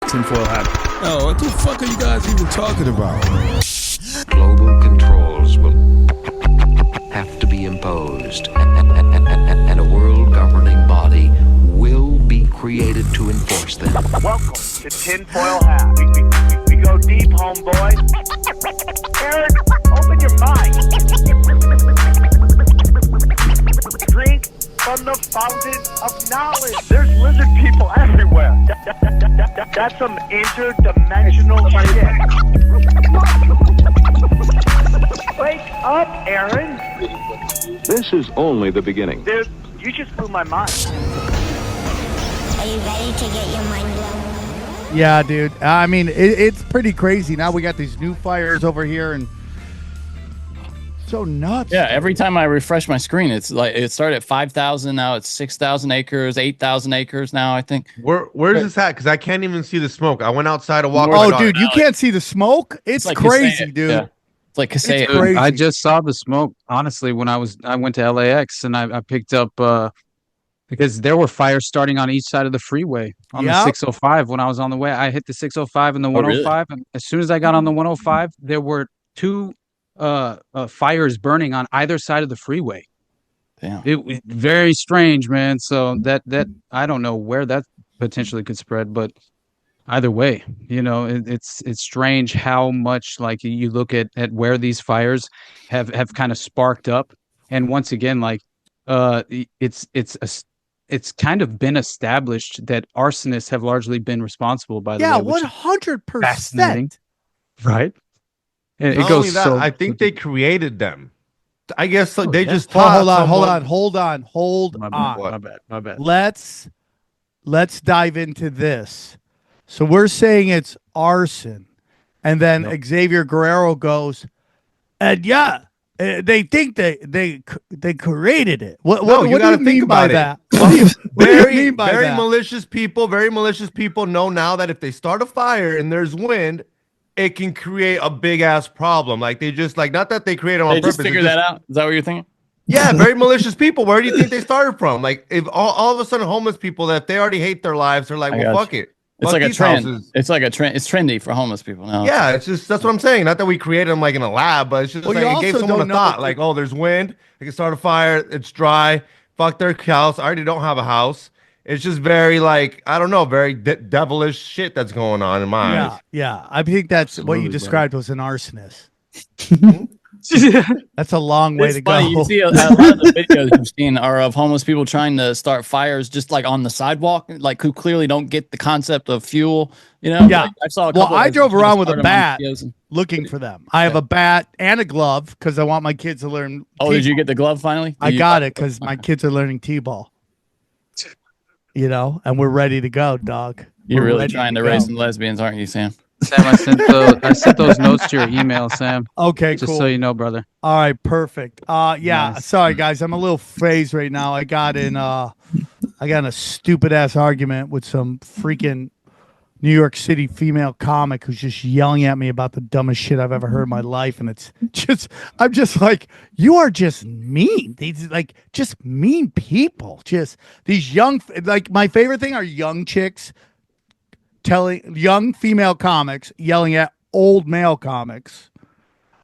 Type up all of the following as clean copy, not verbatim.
tinfoil hat. Oh, what the fuck are you guys even talking about? Global controls will have to be imposed, and a world governing body will be created to enforce them. Welcome to Tinfoil Hat. We go deep, homeboy. Aaron, open your mind. Drink from the fountain of knowledge. There's lizard people everywhere. That's some interdimensional shit. Wake up, Aaron. This is only the beginning. Dude, you just blew my mind. Are you ready to get your mind blown? Yeah, dude. I mean, it's pretty crazy. Now we got these new fires over here, and so nuts. Yeah, every time I refresh my screen, it's like it started at 5,000. Now it's 6,000 acres, 8,000 acres. Now I think. Where's this at? Because I can't even see the smoke. I went outside to walk. Oh, dude, you can't see the smoke. It's like crazy, dude. Yeah. It's like Kasey. Crazy. I just saw the smoke. Honestly, when I went to LAX and I picked up because there were fires starting on each side of the freeway on the 605. When I was on the way, I hit the 605 and the 105. Really? And as soon as I got on the 105, there were two fires burning on either side of the freeway. Damn. It very strange, man. So that I don't know where that potentially could spread, but either way, you know, it's strange how much, like, you look at where these fires have kind of sparked up, and once again, like, it's kind of been established that arsonists have largely been responsible by the way. 100%. Right? And Not it goes only that, I think they created them. I guess they just hold on. My bad. Let's dive into this. So we're saying it's arson, and then Xavier Guerrero goes, and they think they created it. What do you mean by that? Very malicious people know now that if they start a fire and there's wind, it can create a big ass problem. Like they just not that they create it on purpose. Just figure that out. Is that what you're thinking? Yeah, very malicious people. Where do you think they started from? Like if all of a sudden homeless people that they already hate their lives, they're like, well, fuck it. It's like a trend. It's like a trend. It's trendy for homeless people now. Yeah, it's just that's what I'm saying. Not that we created them like in a lab, but it's just like it gave someone a thought. Like, oh, there's wind. They can start a fire. It's dry. Fuck their house. I already don't have a house. It's just very I don't know, very devilish shit that's going on in my eyes. Yeah. I think that's what you described was an arsonist. That's a long way to funny. go. You see a lot of the videos you've seen are of homeless people trying to start fires just like on the sidewalk, like who clearly don't get the concept of fuel. You know? Yeah. Like, I saw a couple I drove around with a bat and... looking for them. I have a bat and a glove because I want my kids to learn. Oh, did you get the glove finally? I got it because my kids are learning T-ball. You know, and we're ready to go, dog. You're really trying to raise some lesbians, aren't you, Sam? Sam, I sent those notes to your email, Sam. Okay, just cool. so you know, brother. All right, perfect. Nice. Sorry guys, I'm a little phased right now. I got in a stupid ass argument with some freaking New York City female comic who's just yelling at me about the dumbest shit I've ever heard in my life, and I'm just like, you are just mean. These just mean people. Just these young, my favorite thing are young chicks telling young female comics yelling at old male comics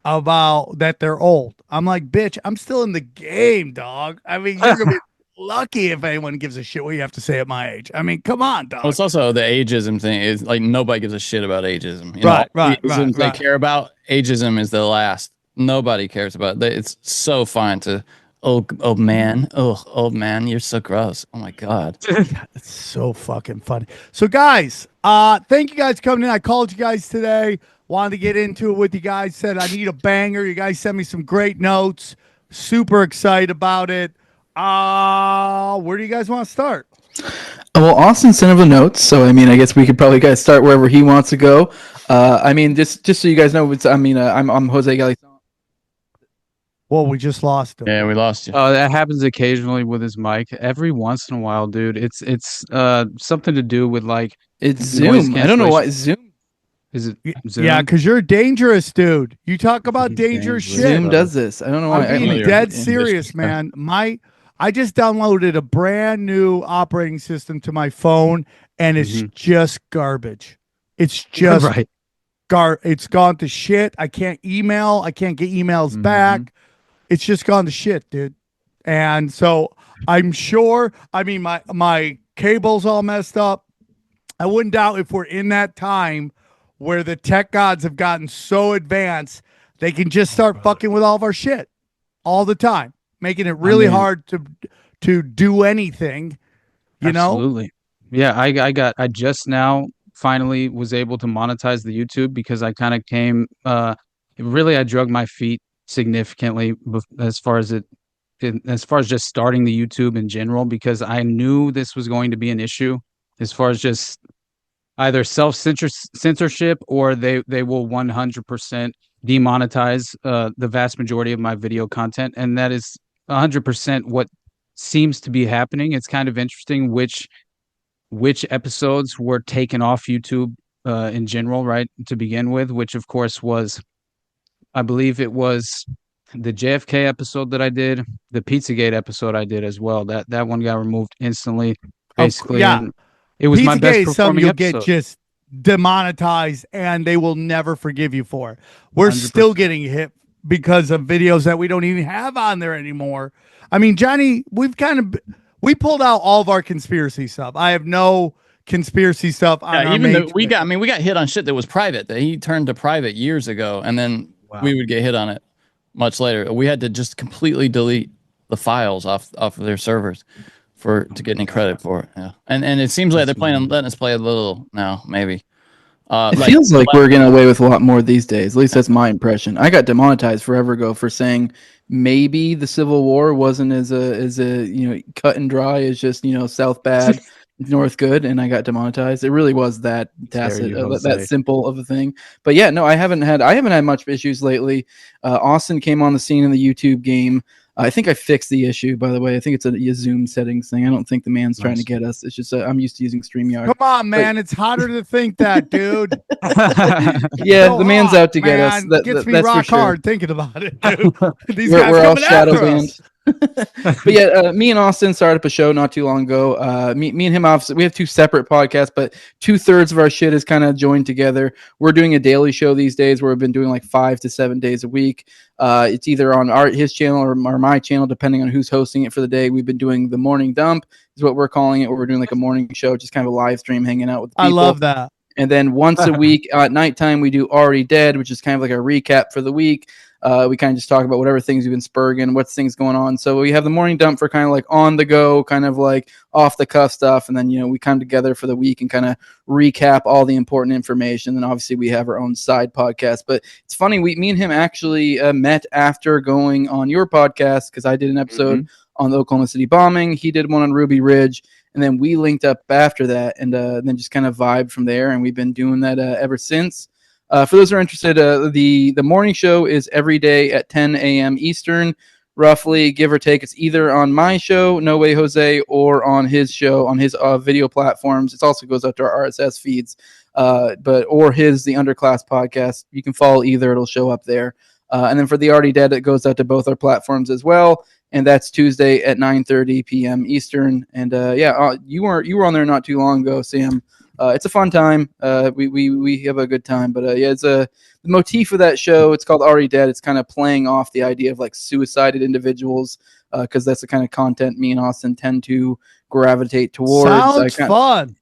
about that they're old. I'm like, bitch, I'm still in the game, dog. I mean, you're gonna be lucky if anyone gives a shit what you have to say at my age. I mean, come on, dog. Well, it's also the ageism thing. Is like nobody gives a shit about ageism. Right. They care about ageism is the last. Nobody cares about it. It's so fine to old man. Oh, old man, you're so gross. Oh my god. It's so fucking funny. So guys, thank you guys for coming in. I called you guys today. Wanted to get into it with you guys. Said I need a banger. You guys sent me some great notes. Super excited about it. Where do you guys want to start? Well, Austin sent him the notes, so I mean, I guess we could probably guys start wherever he wants to go. I mean, just so you guys know, I'm Jose Galison. Well, we just lost him. Yeah, we lost you. Oh, that happens occasionally with his mic. Every once in a while, dude. It's something to do with it's Zoom. I don't know why Zoom. Is it Zoom? Yeah, because you're dangerous, dude. You talk about dangerous shit. Zoom does this. I don't know why. I'm being dead serious, man. I just downloaded a brand new operating system to my phone, and it's just garbage. It's just right. It's gone to shit. I can't email. I can't get emails back. It's just gone to shit, dude. And so I'm sure. I mean, my cable's all messed up. I wouldn't doubt if we're in that time where the tech gods have gotten so advanced, they can just start fucking with all of our shit all the time, making it really hard to do anything. You absolutely. Yeah, I just now finally was able to monetize the YouTube because I kind of came really I drug my feet significantly as far as just starting the YouTube in general, because I knew this was going to be an issue as far as just either censorship or they will 100% demonetize the vast majority of my video content, and that is 100% what seems to be happening. It's kind of interesting which episodes were taken off YouTube in general, right, to begin with, which of course was, I believe it was the JFK episode that I did, the Pizzagate episode I did as well. That one got removed instantly, basically. And it was my best performing episode. You'll get just demonetized and they will never forgive you for. We're 100%. Still getting hit because of videos that we don't even have on there anymore. I mean, Johnny, we pulled out all of our conspiracy stuff. I have no conspiracy stuff on our even though we got hit on shit that was private, that he turned to private years ago, and then we would get hit on it much later. We had to just completely delete the files off of their servers to get any credit for it. Yeah. And it seems like they're letting us play a little now, maybe. It feels like we're getting away with a lot more these days. At least that's my impression. I got demonetized forever ago for saying maybe the Civil War wasn't as a cut and dry as just South bad, North good, and I got demonetized. It really was that tacit, that simple of a thing. But yeah, no, I haven't had much issues lately. Austin came on the scene in the YouTube game. I think I fixed the issue, by the way. I think it's a Zoom settings thing. I don't think the man's trying to get us. It's just I'm used to using StreamYard. Come on, man. It's harder to think that, dude. Yeah, so the man's out to get us. Gets me rock hard thinking about it, dude. These guys we're all coming shadow after banned. us. But yeah, me and Austin started up a show not too long ago. Me and him, obviously, we have two separate podcasts, but 2/3 of our shit is kind of joined together. We're doing a daily show these days where we've been doing like 5 to 7 days a week. It's either on his channel or my channel, depending on who's hosting it for the day. We've been doing the morning dump, is what we're calling it, where we're doing like a morning show, just kind of a live stream, hanging out with people. I love that. And then once a week at nighttime, we do Already Dead, which is kind of like a recap for the week. We kind of just talk about whatever things we've been spurging, what's things going on. So we have the morning dump for kind of like on the go, kind of like off the cuff stuff. And then, we come together for the week and kind of recap all the important information. And obviously we have our own side podcast. But it's funny, me and him actually met after going on your podcast, because I did an episode on the Oklahoma City bombing. He did one on Ruby Ridge. And then we linked up after that, and then just kind of vibed from there. And we've been doing that ever since. For those who are interested, the morning show is every day at 10 a.m. Eastern, roughly, give or take. It's either on my show, No Way Jose, or on his show, on his video platforms. It also goes out to our RSS feeds, or the Underclass podcast. You can follow either; it'll show up there. And then for the Already Dead, it goes out to both our platforms as well. And that's Tuesday at 9:30 p.m. Eastern. And you were on there not too long ago, Sam. It's a fun time. We have a good time. But it's the motif of that show. It's called Already Dead. It's kind of playing off the idea of like suicided individuals, because that's the kind of content me and Austin tend to gravitate towards. Sounds fun.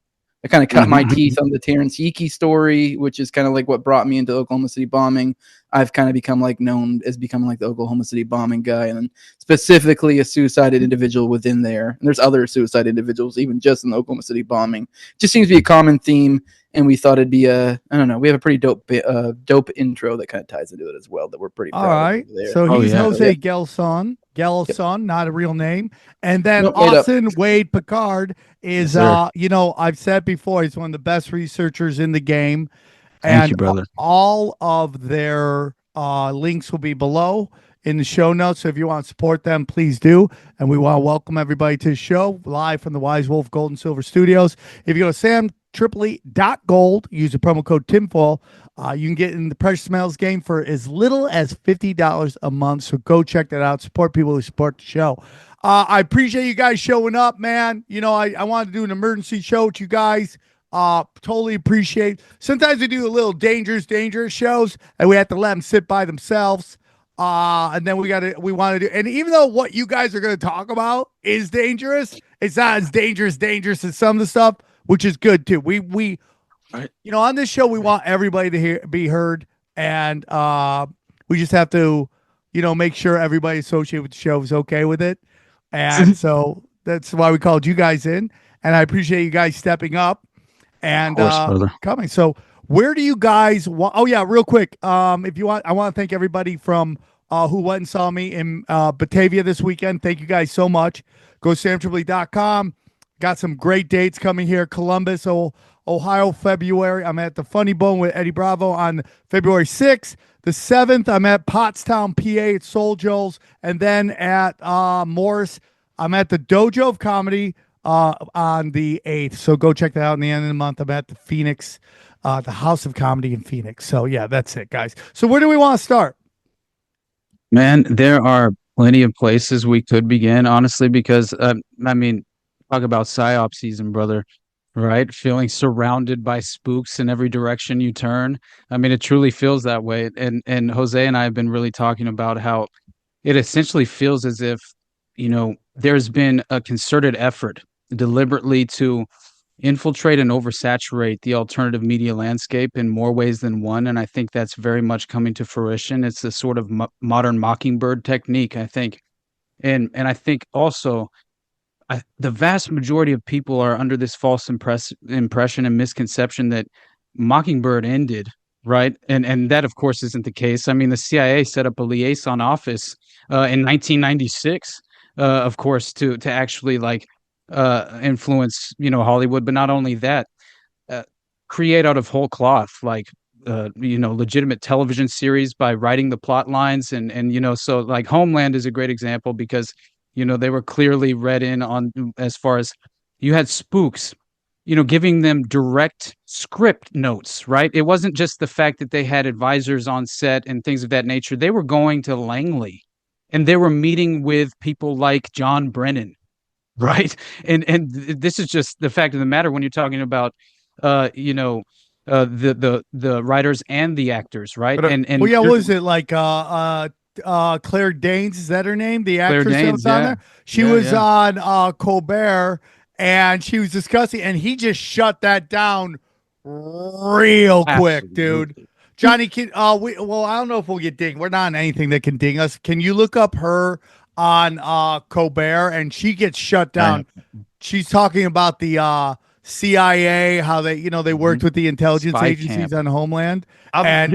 I kind of cut my teeth on the Terrence Yeeki story, which is kind of like what brought me into Oklahoma City bombing. I've kind of become like known as becoming like the Oklahoma City bombing guy, and then specifically a suicided individual within there. And there's other suicide individuals, even just in the Oklahoma City bombing. It just seems to be a common theme, and we thought it'd be I don't know. We have a pretty dope intro that kind of ties into it as well. That we're pretty proud of. All right, so he's Jose Galison. Galison, not a real name. And then Austin Wade Picard is, I've said before, he's one of the best researchers in the game. Thank you, brother. All of their links will be below in the show notes. So if you want to support them, please do. And we want to welcome everybody to the show live from the Wise Wolf Gold and Silver Studios. If you go to samtripoli.gold, use the promo code TINFOIL, you can get in the Precious Metals game for as little as $50 a month. So go check that out. Support people who support the show. I appreciate you guys showing up, man. I wanted to do an emergency show with you guys. Totally appreciate. Sometimes we do a little dangerous shows, and we have to let them sit by themselves. And then we want to do, and even though what you guys are going to talk about is dangerous, it's not as dangerous as some of the stuff, which is good too. We on this show, we want everybody to be heard, and we just have to, make sure everybody associated with the show is okay with it. And so that's why we called you guys in, and I appreciate you guys stepping up and coming. So where do you guys want? Oh yeah, real quick. If you want, I want to thank everybody from who went and saw me in Batavia this weekend. Thank you guys so much. Go SamTripoli.com. Got some great dates coming here. Columbus, Ohio, February. I'm at the Funny Bone with Eddie Bravo on February 6th. The 7th, I'm at Pottstown, PA at Soul Joel's. And then at Morris, I'm at the Dojo of Comedy on the 8th. So go check that out in the end of the month. I'm at the Phoenix, the House of Comedy in Phoenix. So yeah, that's it, guys. So where do we want to start? Man, there are plenty of places we could begin, honestly, because talk about Psyops season, brother. Right? Feeling surrounded by spooks in every direction you turn. It truly feels that way. And Jose and I have been really talking about how it essentially feels as if, there's been a concerted effort deliberately to infiltrate and oversaturate the alternative media landscape in more ways than one. And I think that's very much coming to fruition. It's a sort of modern mockingbird technique, I think. And I think also, the vast majority of people are under this false impression and misconception that Mockingbird ended, right? And that, of course, isn't the case. The CIA set up a liaison office in 1996, of course, to actually influence, Hollywood. But not only that, create out of whole cloth, legitimate television series by writing the plot lines. And so Homeland is a great example because they were clearly read in on as far as you had spooks, giving them direct script notes, right? It wasn't just the fact that they had advisors on set and things of that nature. They were going to Langley and they were meeting with people like John Brennan, right? And this is just the fact of the matter when you're talking about, the writers and the actors, right? What was it Claire Danes, is that her name? The actress that was on there. She was on Colbert, and she was discussing, and he just shut that down real quick, dude. Johnny, I don't know if we'll get dinged. We're not on anything that can ding us. Can you look up her on Colbert? And she gets shut down. She's talking about the CIA, how they worked with the intelligence agencies on Homeland.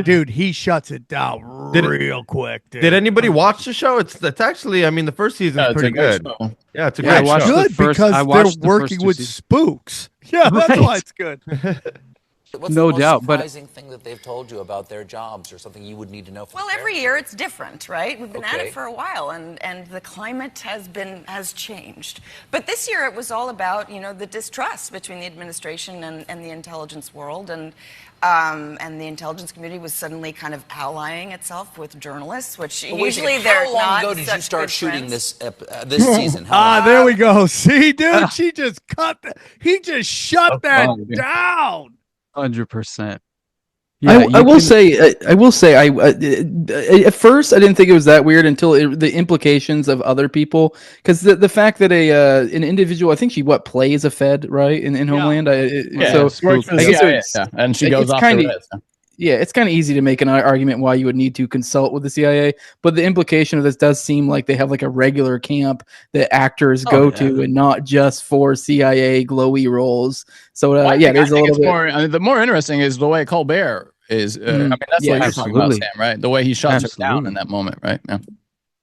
Dude, he shuts it down real quick. Dude. Did anybody watch the show? It's actually, the first season is pretty good. Show. Yeah, it's a great show. Good because they're working with spooks. Yeah, that's why it's good. What's the most surprising thing that they've told you about their jobs, or something you would need to know? Well, every year it's different, right? We've been at it for a while, and the climate has changed. But this year it was all about the distrust between the administration and the intelligence world, and the intelligence community was suddenly kind of allying itself with journalists, which usually they're not. How long ago did you start shooting this season? There we go. See, dude, she just he just shut that down. 100%. Yeah, I will say, at first I didn't think it was that weird until the implications of other people, because the fact that an individual, I think she plays a Fed, right, in Homeland. So I guess and she goes off the red. Yeah, it's kind of easy to make an argument why you would need to consult with the CIA, but the implication of this does seem like they have a regular camp that actors go to, and not just for CIA glowy roles. So there's a little bit. The more interesting is the way Colbert is. That's what you're talking about, Sam, right? The way he shuts it down in that moment, right? Yeah.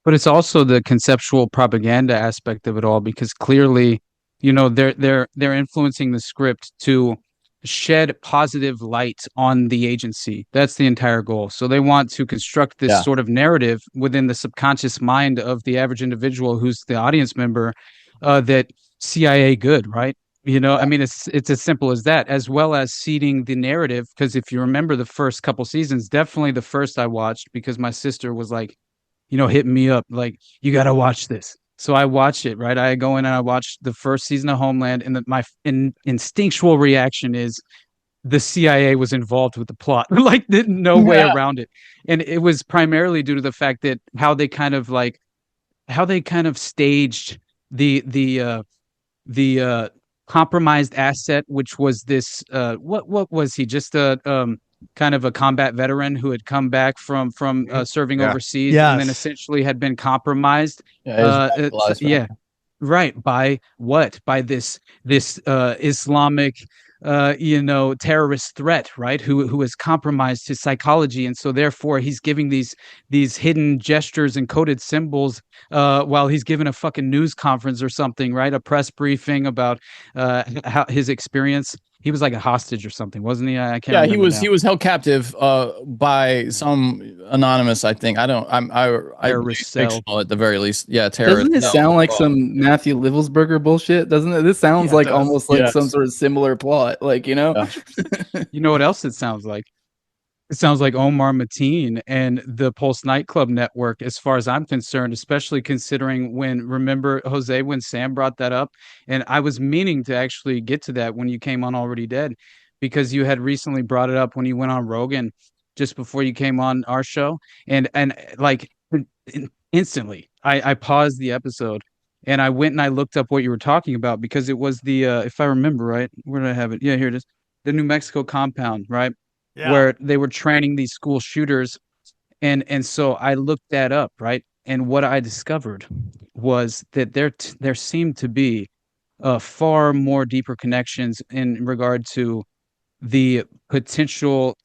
But it's also the conceptual propaganda aspect of it all, because clearly, they're influencing the script to shed positive light on the agency. That's the entire goal. So they want to construct this sort of narrative within the subconscious mind of the average individual who's the audience member, that CIA good, right? It's as simple as that, as well as seeding the narrative. Because if you remember the first couple seasons, definitely the first I watched, because my sister was hitting me up you got to watch this. So I watch it, right? I go in and I watch the first season of Homeland, and my instinctual reaction is the CIA was involved with the plot. Like, no way around it. And it was primarily due to the fact that how they kind of staged the compromised asset, which was this what was he, just a kind of a combat veteran who had come back from serving overseas, and then essentially had been compromised. Right, by what? By this Islamic terrorist threat, right? Who has compromised his psychology, and so therefore he's giving these hidden gestures and coded symbols while he's giving a fucking news conference or something, right? A press briefing about how his experience. He was like a hostage or something, wasn't he? I can't. Yeah, he was. Now. He was held captive by some anonymous. I think I fictional at the very least. Yeah, terrorist. Doesn't it sound like some Matthew Livelsberger bullshit? Doesn't it? This sounds like almost like some sort of similar plot. Like, you know. Yeah. You know what else it sounds like? It sounds like Omar Mateen and the Pulse nightclub network, as far as I'm concerned, especially considering remember, Jose, when Sam brought that up, and I was meaning to actually get to that when you came on Already Dead, because you had recently brought it up when you went on Rogan just before you came on our show. And like instantly, I paused the episode and I went and I looked up what you were talking about, because it was the, if I remember right, where did I have it? Yeah, here it is. The New Mexico compound, right? Yeah. Where they were training these school shooters. And so I looked that up, right? And what I discovered was that there seemed to be far more deeper connections in regard to the potential,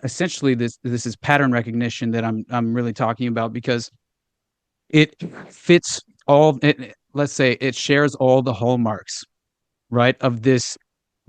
essentially this is pattern recognition that I'm really talking about, because it fits let's say it shares all the hallmarks, right, of this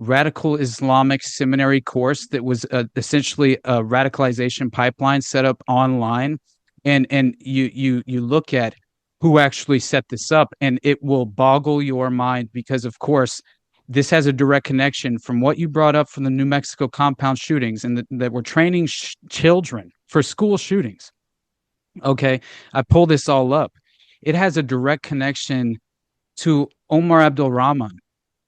radical Islamic seminary course that was essentially a radicalization pipeline set up online. And you look at who actually set this up, and it will boggle your mind, because of course this has a direct connection from what you brought up from the New Mexico compound shootings, and that we're training children for school shootings. Okay, I pull this all up. It has a direct connection to Omar Abdul-Rahman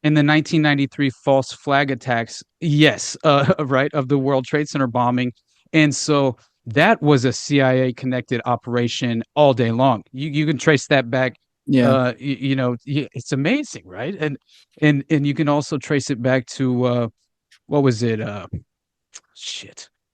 in the 1993 false flag attacks, right, of the World Trade Center bombing. And so that was a CIA-connected operation all day long. You can trace that back. Yeah, it's amazing, right? And you can also trace it back to what was it?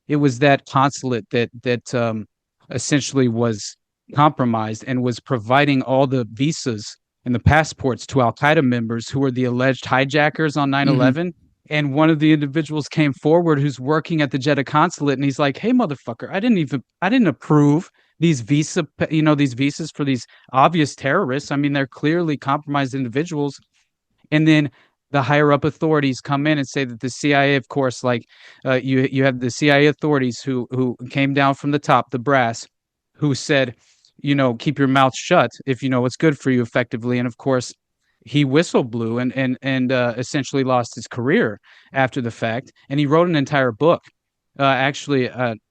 It was that consulate that essentially was compromised and was providing all the visas and the passports to Al-Qaeda members who were the alleged hijackers on 9/11. Mm-hmm. And one of the individuals came forward who's working at the Jeddah consulate, and he's like, "Hey, motherfucker, I didn't approve these visas for these obvious terrorists. I mean, they're clearly compromised individuals." And then the higher up authorities come in and say that the CIA, of course, like you have the CIA authorities who came down from the top, the brass, who said, keep your mouth shut if you know what's good for you, effectively. And of course, he whistle blew and essentially lost his career after the fact. And he wrote an entire book. I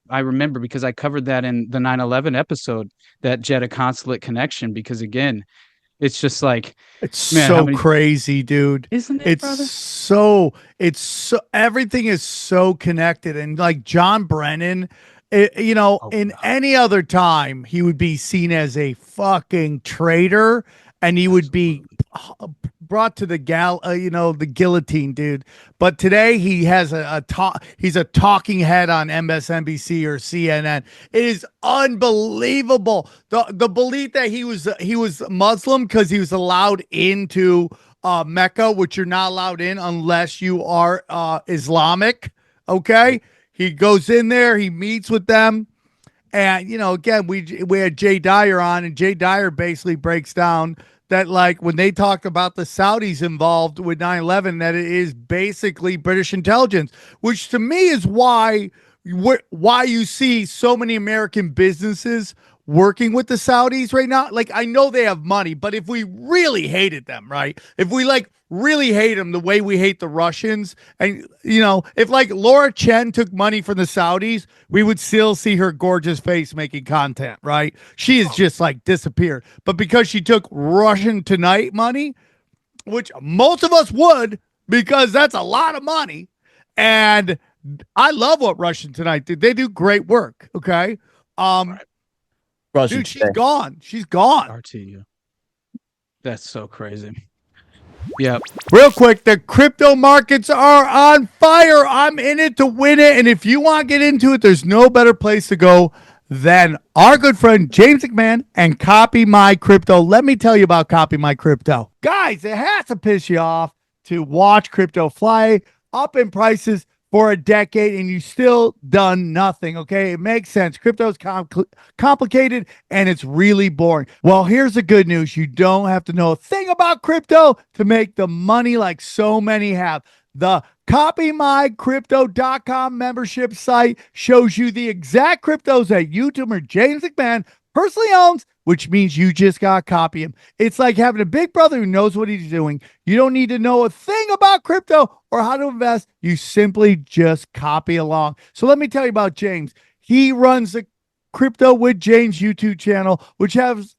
remember, because I covered that in the 9/11 episode, that Jeddah consulate connection, because again, it's just like, it's so crazy, dude. Isn't it, brother? It's so everything is so connected. And like John Brennan, in any other time, he would be seen as a fucking traitor, and he would be brought to the the guillotine, dude. But today he has he's a talking head on MSNBC or CNN. It is unbelievable. The belief that he was Muslim because he was allowed into Mecca, which you're not allowed in unless you are Islamic. Okay. He goes in there, he meets with them, and again, we had Jay Dyer on, and Jay Dyer basically breaks down that, like, when they talk about the Saudis involved with 9/11, that it is basically British intelligence, which to me is why you see so many American businesses working with the Saudis right now, like I know they have money, but if we really hated them, right? If we like really hate them the way we hate the Russians, and if like Laura Chen took money from the Saudis, we would still see her gorgeous face making content, right? She is just like disappeared. But because she took Russian Tonight money, which most of us would, because that's a lot of money, and I love what Russian Tonight did. They do great work. Okay. Russian Dude, she's gone. She's gone. RTU. That's so crazy. Yep. Real quick, the crypto markets are on fire. I'm in it to win it. And if you want to get into it, there's no better place to go than our good friend James McMahon and Copy My Crypto. Let me tell you about Copy My Crypto. Guys, it has to piss you off to watch crypto fly up in prices for a decade and you still done nothing. Okay, it makes sense. Crypto is complicated and it's really boring. Well, here's the good news. You don't have to know a thing about crypto to make the money like so many have. The CopyMyCrypto.com membership site shows you the exact cryptos that YouTuber James McMahon personally owns, which means you just got to copy him. It's like having a big brother who knows what he's doing. You don't need to know a thing about crypto or how to invest. You simply just copy along. So let me tell you about James. He runs the Crypto with James YouTube channel, which has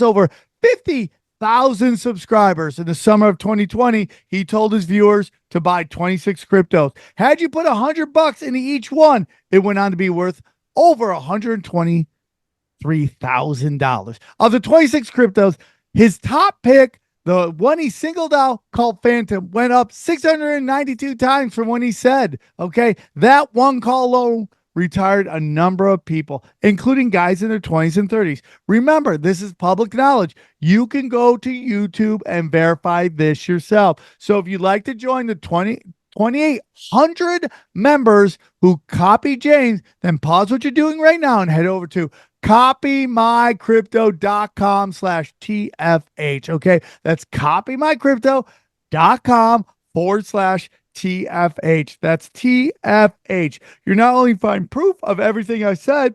over 50,000 subscribers. In the summer of 2020, he told his viewers to buy 26 cryptos. Had you put $100 into each one, it went on to be worth over $123,000. Of the 26 cryptos, his top pick, the one he singled out called Phantom, went up 692 times from when he said, okay, that one call alone retired a number of people, including guys in their 20s and 30s. Remember, this is public knowledge. You can go to YouTube and verify this yourself. So if you'd like to join the 2,800 members who copy James, then pause what you're doing right now and head over to copymycrypto.com/TFH. Okay, that's copymycrypto.com/TFH. That's TFH. You're not only find proof of everything I said,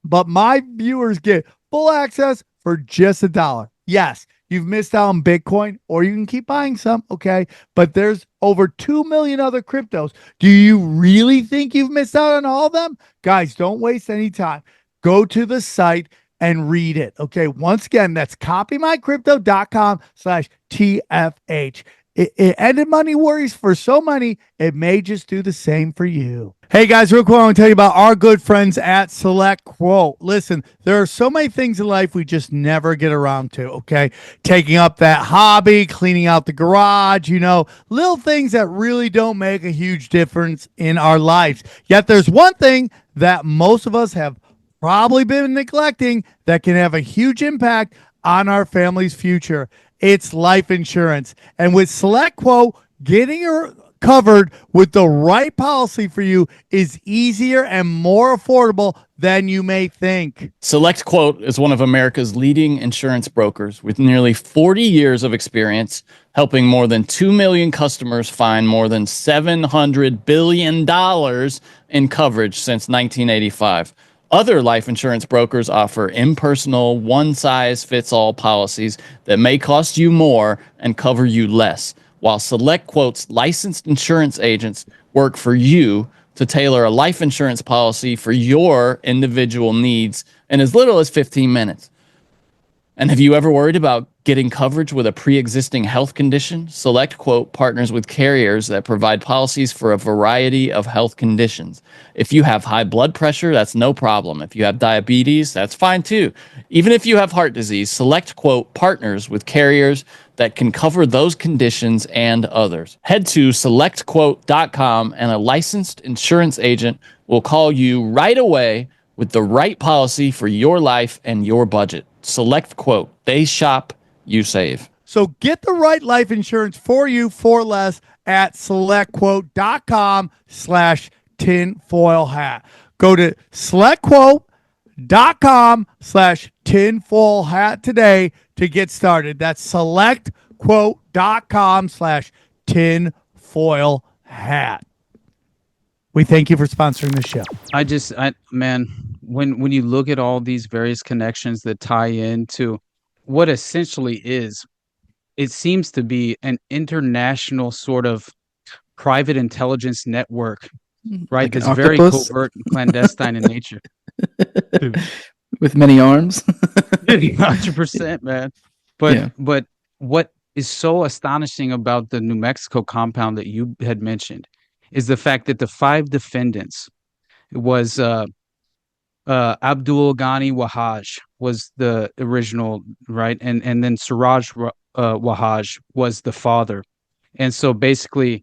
but my viewers get full access for just $1. Yes, you've missed out on Bitcoin, or you can keep buying some, okay? But there's over 2 million other cryptos. Do you really think you've missed out on all of them? Guys, don't waste any time. Go to the site and read it, okay? Once again, that's copymycrypto.com/TFH. It ended money worries for so many, it may just do the same for you. Hey guys, real quick, I want to tell you about our good friends at Select Quote. Listen, there are so many things in life we just never get around to, okay? Taking up that hobby, cleaning out the garage, little things that really don't make a huge difference in our lives. Yet there's one thing that most of us have probably been neglecting that can have a huge impact on our family's future. It's life insurance. And with Select Quote, getting her covered with the right policy for you is easier and more affordable than you may think. Select Quote is one of America's leading insurance brokers with nearly 40 years of experience, helping more than 2 million customers find more than $700 billion in coverage since 1985. Other life insurance brokers offer impersonal, one-size-fits-all policies that may cost you more and cover you less, while Select Quote's licensed insurance agents work for you to tailor a life insurance policy for your individual needs in as little as 15 minutes. And have you ever worried about getting coverage with a pre-existing health condition? Select Quote partners with carriers that provide policies for a variety of health conditions. If you have high blood pressure, that's no problem. If you have diabetes, that's fine too. Even if you have heart disease, Select Quote partners with carriers that can cover those conditions and others. Head to selectquote.com and a licensed insurance agent will call you right away with the right policy for your life and your budget. Select Quote. They shop, you save. So get the right life insurance for you for less at selectquote.com/tinfoil hat. Go to selectquote.com/tinfoil hat today to get started. That's selectquote.com/tinfoil hat. We thank you for sponsoring the show. Man, when you look at all these various connections that tie into what essentially is, it seems to be an international sort of private intelligence network, right? Like an That's very octopus? covert and clandestine in nature. With many arms. 100%, man. But Yeah. but what is so astonishing about the New Mexico compound that you had mentioned is the fact that the 5 defendants was Abdul Ghani Wahaj was the original, right? And then Siraj Wahaj was the father. And so basically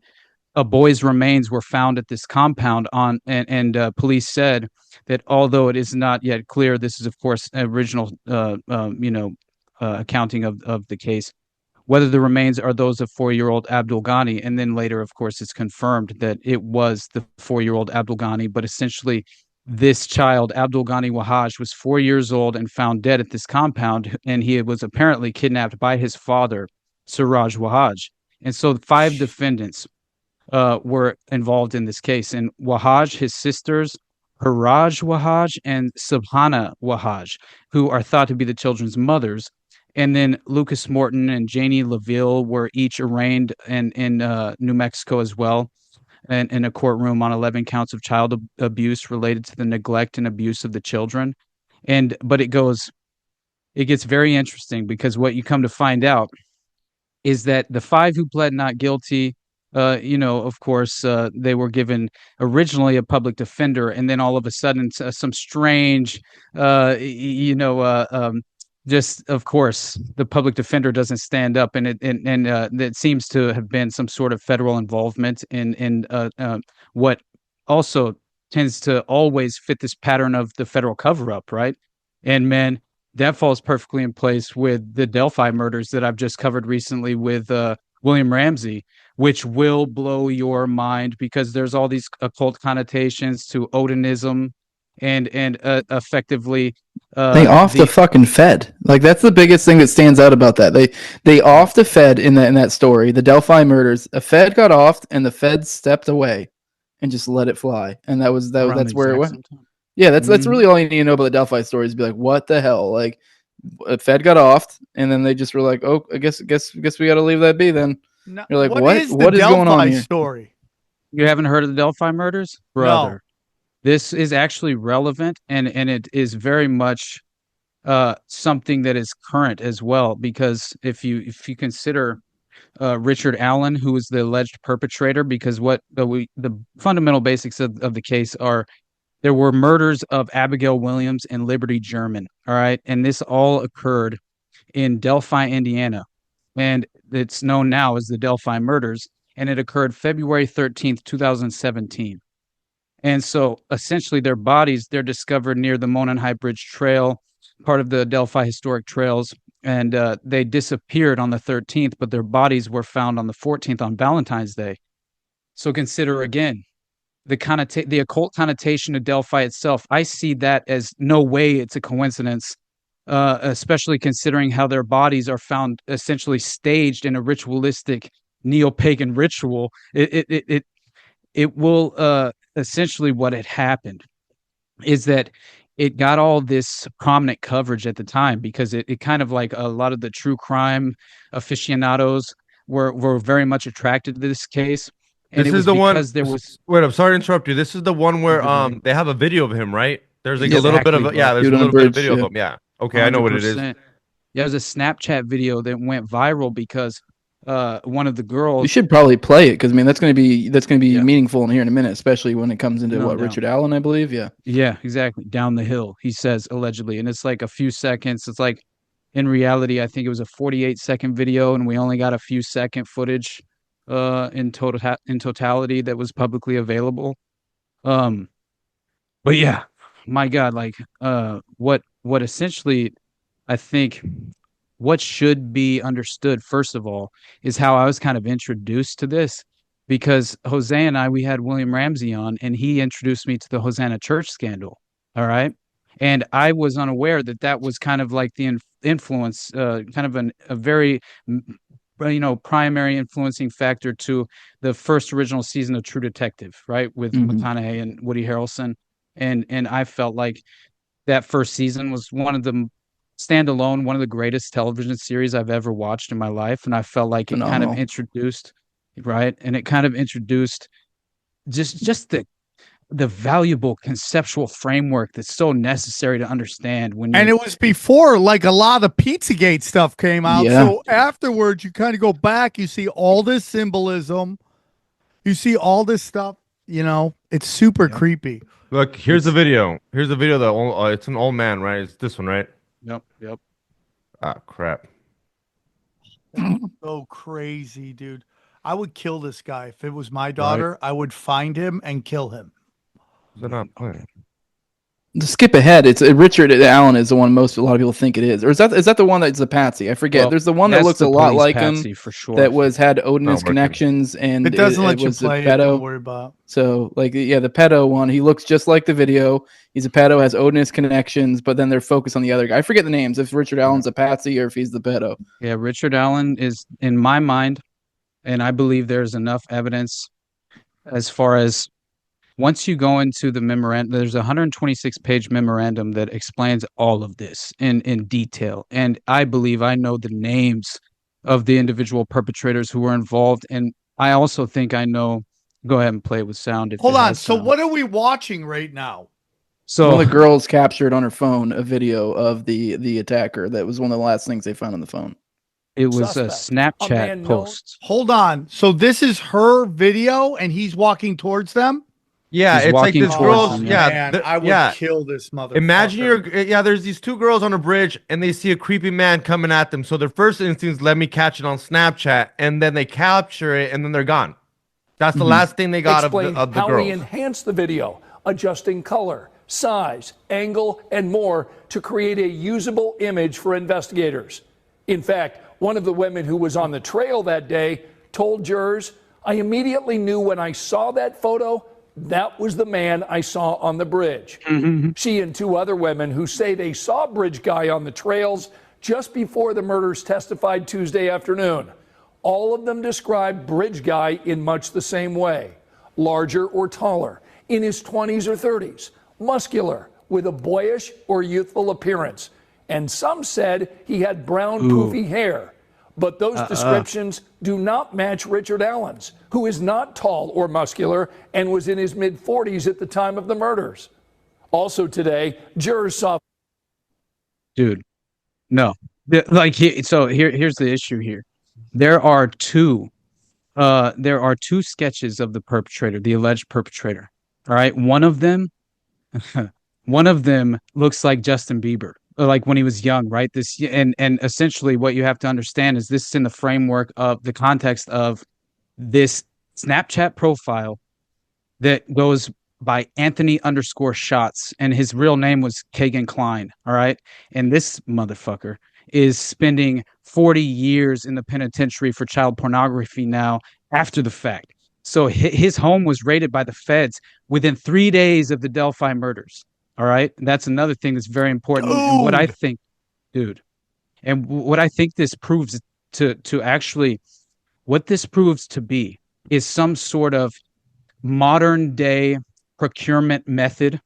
a boy's remains were found at this compound and police said that although it is not yet clear, this is of course original accounting of the case, whether the remains are those of 4-year-old Abdul Ghani, and then later of course it's confirmed that it was the 4-year-old Abdul Ghani, but essentially this child Abdul Ghani Wahaj was 4 years old and found dead at this compound, and he was apparently kidnapped by his father Siraj Wahaj. And so 5 defendants were involved in this case. And Wahaj, his sisters, Haraj Wahaj and Subhana Wahaj, who are thought to be the children's mothers. And then Lucas Morton and Janie LaVille were each arraigned in New Mexico as well, and in a courtroom on 11 counts of child abuse related to the neglect and abuse of the children. But it gets very interesting, because what you come to find out is that the 5 who pled not guilty, of course, they were given originally a public defender, and then all of a sudden some strange, just of course the public defender doesn't stand up, and it seems to have been some sort of federal involvement in what also tends to always fit this pattern of the federal cover-up, right? And man, that falls perfectly in place with the Delphi murders that I've just covered recently with William Ramsey, which will blow your mind, because there's all these occult connotations to Odinism and effectively they off the fucking Fed. Like, that's the biggest thing that stands out about that. They off the Fed in that story, the Delphi murders. A Fed got offed and the Fed stepped away and just let it fly. And that's where it went. Yeah, that's really all you need to know about the Delphi story, is be like, what the hell? Like, a Fed got offed, and then they just were like, oh, I guess we got to leave that be then. No, you're like, what is going on here? Story? You haven't heard of the Delphi murders, brother? No. This is actually relevant, and it is very much something that is current as well, because if you consider Richard Allen, who was the alleged perpetrator, because what the fundamental basics of the case are, there were murders of Abigail Williams and Liberty German, all right? And this all occurred in Delphi, Indiana, and it's known now as the Delphi murders, and it occurred February 13th, 2017. And so essentially their bodies, they're discovered near the Mononhai Bridge Trail, part of the Delphi Historic Trails, and they disappeared on the 13th, but their bodies were found on the 14th, on Valentine's Day. So consider again, the occult connotation of Delphi itself. I see that as no way it's a coincidence, especially considering how their bodies are found essentially staged in a ritualistic neo-pagan ritual. It will essentially, what had happened is that it got all this prominent coverage at the time, because it kind of, like, a lot of the true crime aficionados were very much attracted to this case. And this is the one. Wait, I'm sorry to interrupt you. This is the one where they have a video of him, right? There's like a little bit of there's a little bit of video of him. Yeah. Okay, 100%. I know what it is. Yeah, it was a Snapchat video that went viral because one of the girls. You should probably play it, because I mean that's going to be meaningful in here in a minute, especially when it comes into Richard Allen, I believe. Yeah, exactly. Down the hill, he says, allegedly, and it's like a few seconds. It's like, in reality, I think it was a 48-second video, and we only got a few second footage in totality that was publicly available. But yeah, my God, like what essentially, I think what should be understood, first of all, is how I was kind of introduced to this, because Jose and we had William Ramsey on, and he introduced me to the Hosanna Church scandal. All right. And I was unaware that was kind of like the influence, kind of a very, primary influencing factor to the first original season of True Detective, right? With McConaughey and Woody Harrelson. And I felt like that first season was one of the standalone, one of the greatest television series I've ever watched in my life. And I felt like it kind of introduced, right? And it kind of introduced just the valuable conceptual framework that's so necessary to understand when you, and it was before like a lot of Pizzagate stuff came out. So afterwards you kind of go back, you see all this symbolism, you see all this stuff, you know, it's super creepy. Look, here's a video. Here's a video that it's an old man, right? It's this one, right? Yep. Ah, crap. So crazy, dude. I would kill this guy if it was my daughter. Right. I would find him and kill him. They're not playing. To skip ahead, it's Richard Allen is the one a lot of people think it is, or is that the one that's the Patsy? I forget. Well, there's the one that looks a lot like Patsy, him, for sure. That had Odinist connections, and it doesn't let you play it. Don't worry about. So, the pedo one, he looks just like the video. He's a pedo, has Odinist connections, but then they're focused on the other guy. I forget the names. If Richard Allen's a Patsy or if he's the pedo. Yeah, Richard Allen is, in my mind, and I believe there's enough evidence as far as. Once you go into the memorandum, there's a 126-page memorandum that explains all of this in detail. And I believe I know the names of the individual perpetrators who were involved. And I also think I know. Go ahead and play it with sound. Hold on. So what are we watching right now? So one of the girls captured on her phone a video of the attacker. That was one of the last things they found on the phone. It was a Snapchat post. Hold on. So this is her video and he's walking towards them? Yeah, it's like this girl's. I would kill this motherfucker. Imagine there's these two girls on a bridge and they see a creepy man coming at them. So their first instinct is, let me catch it on Snapchat, and then they capture it and then they're gone. That's the last thing they got of the girls. How we enhanced the video, adjusting color, size, angle, and more to create a usable image for investigators. In fact, one of the women who was on the trail that day told jurors, "I immediately knew when I saw that photo that was the man I saw on the bridge." She and two other women who say they saw Bridge Guy on the trails just before the murders testified Tuesday afternoon. All of them described Bridge Guy in much the same way: larger or taller, in his 20s or 30s, muscular, with a boyish or youthful appearance. And some said he had brown, poofy hair. But those descriptions do not match Richard Allen's, who is not tall or muscular and was in his mid-40s at the time of the murders. Also today, jurors saw... Dude, no. So here's the issue here. There are two sketches of the perpetrator, the alleged perpetrator. All right? One of them looks like Justin Bieber. Like when he was young, right? And essentially what you have to understand is this is in the framework of the context of this Snapchat profile that goes by Anthony_shots, and his real name was Kagan Klein. All right. And this motherfucker is spending 40 years in the penitentiary for child pornography now after the fact. So his home was raided by the feds within 3 days of the Delphi murders. All right. And that's another thing that's very important. And what I think, what I think this proves what this proves to be is some sort of modern day procurement method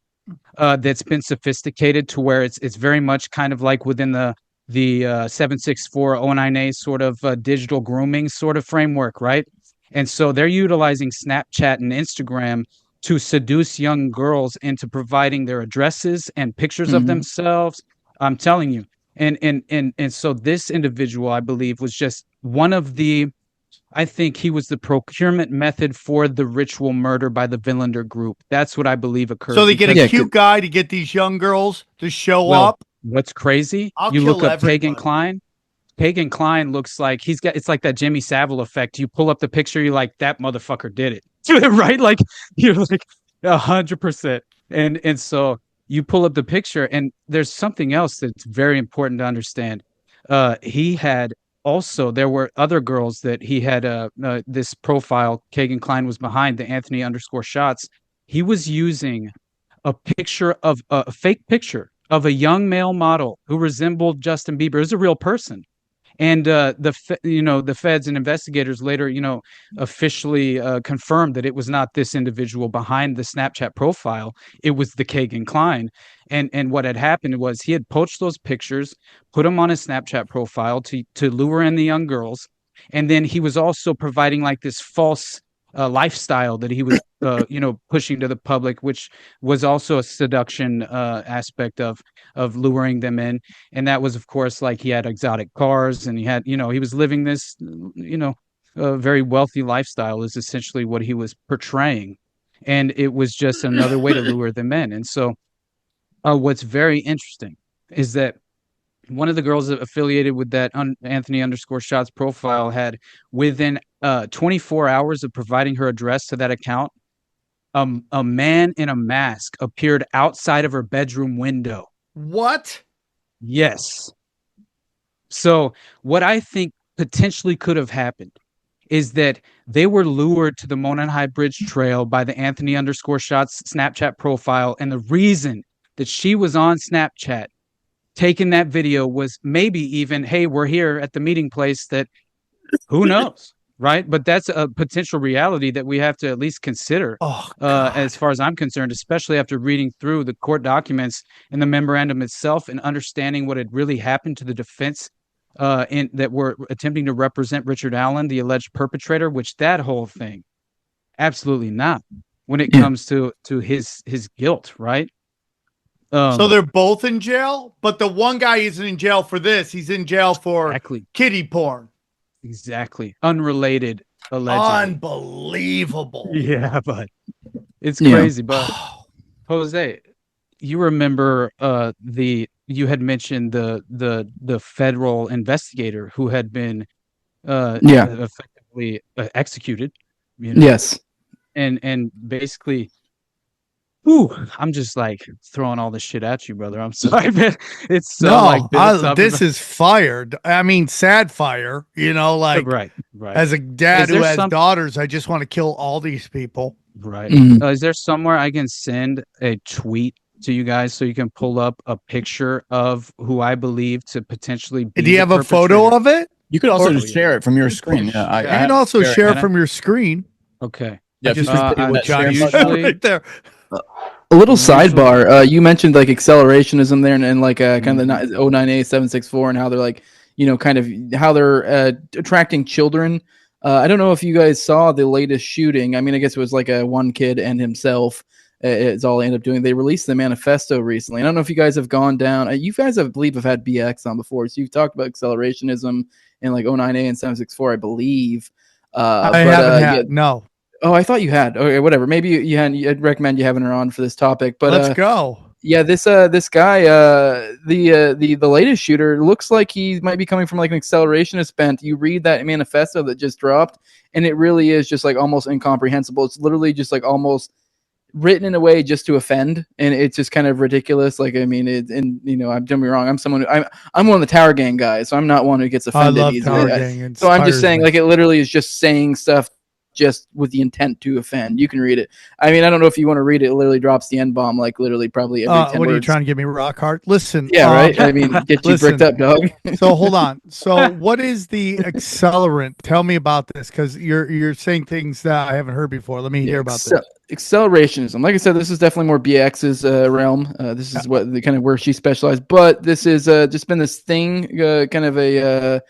that's been sophisticated to where it's very much kind of like within the 76409A sort of digital grooming sort of framework. Right. And so they're utilizing Snapchat and Instagram to seduce young girls into providing their addresses and pictures of themselves. I'm telling you. And so this individual, I believe, was just one of I think he was the procurement method for the ritual murder by the Villander group. That's what I believe occurred. So they get a cute guy to get these young girls to show up. What's crazy? You look up Kagan Klein. Kagan Klein looks like it's like that Jimmy Savile effect. You pull up the picture, you're like, that motherfucker did it. Right? Like you're like 100%. And so you pull up the picture, and there's something else that's very important to understand. He had also, there were other girls that he had this profile Kagan Klein was behind, the Anthony_shots. He was using a picture of a fake picture of a young male model who resembled Justin Bieber. It was a real person. And the feds and investigators later, officially confirmed that it was not this individual behind the Snapchat profile. It was the Kagan Klein. And what had happened was he had poached those pictures, put them on his Snapchat profile to lure in the young girls. And then he was also providing like this false lifestyle that he was, pushing to the public, which was also a seduction aspect of luring them in. And that was, of course, like he had exotic cars and he had, he was living this, very wealthy lifestyle is essentially what he was portraying. And it was just another way to lure them in. And so what's very interesting is that one of the girls affiliated with that Anthony_shots profile had, within 24 hours of providing her address to that account, a man in a mask appeared outside of her bedroom window. What? Yes. So what I think potentially could have happened is that they were lured to the Monon High Bridge Trail by the Anthony_shots Snapchat profile. And the reason that she was on Snapchat taking that video was maybe even, hey, we're here at the meeting place, that who knows, right? But that's a potential reality that we have to at least consider, as far as I'm concerned, especially after reading through the court documents and the memorandum itself and understanding what had really happened to the defense that were attempting to represent Richard Allen, the alleged perpetrator, which that whole thing, absolutely not when it comes to his guilt, right? So they're both in jail, but the one guy isn't in jail for this. He's in jail for kiddie porn. Exactly. Unrelated, allegedly. Unbelievable. Yeah, but it's crazy. But Jose, you remember you had mentioned the federal investigator who had been effectively executed. Yes. And basically, I'm just like throwing all this shit at you, brother. I'm sorry, man. It's so this is fired. I mean, sad fire. Right. As a dad who has daughters, I just want to kill all these people. Right. Is there somewhere I can send a tweet to you guys so you can pull up a picture of who I believe to potentially be? Do you have a photo of it? You could also just share it from your screen. Yeah, you can also share it from your screen. Okay. Yeah, just what John usually right there. A little sidebar. You mentioned like accelerationism there, and like kind of the 09A 764, and how they're like, kind of how they're attracting children. I don't know if you guys saw the latest shooting. I mean, I guess it was like one kid and himself. It's all they ended up doing. They released the manifesto recently. I don't know if you guys have gone down. You guys, I believe, have had BX on before, so you've talked about accelerationism in like 09A and 764, I believe. I haven't had no. Oh, I thought you had. Okay, whatever. Maybe you had. I'd recommend you having her on for this topic. But let's go. Yeah, this guy, the latest shooter looks like he might be coming from like an accelerationist bent. You read that manifesto that just dropped, and it really is just like almost incomprehensible. It's literally just like almost written in a way just to offend, and it's just kind of ridiculous. Like, I mean, don't get me wrong. I'm one of the Tower Gang guys, so I'm not one who gets offended. I love Tower Gang. So I'm just saying, like, it literally is just saying stuff just with the intent to offend. You can read it. I mean, I don't know if you want to read it. It literally drops the N-bomb like literally probably every 10 what words. Are you trying to get me rock hard? Listen. Yeah, right. I mean, get you bricked up, dog. So hold on. So what is the accelerant? Tell me about this, because you're saying things that I haven't heard before. Let me hear about this. Accelerationism. Like I said, this is definitely more BX's realm. This is what the kind of where she specialized. But this is just been this thing, kind of a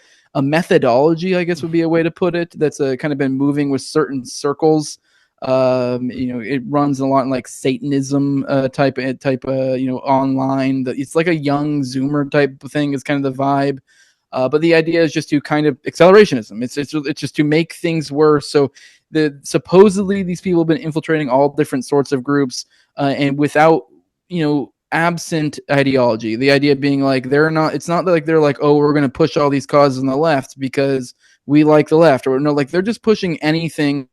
methodology, I guess would be a way to put it, that's kind of been moving with certain circles. It runs a lot in like Satanism type online. It's like a young Zoomer type thing is kind of the vibe. But the idea is just to kind of accelerationism. It's just to make things worse. So supposedly these people have been infiltrating all different sorts of groups and without, absent ideology. The idea being like it's not like they're like, oh, we're going to push all these causes on the left because we like the left, or no, like they're just pushing anything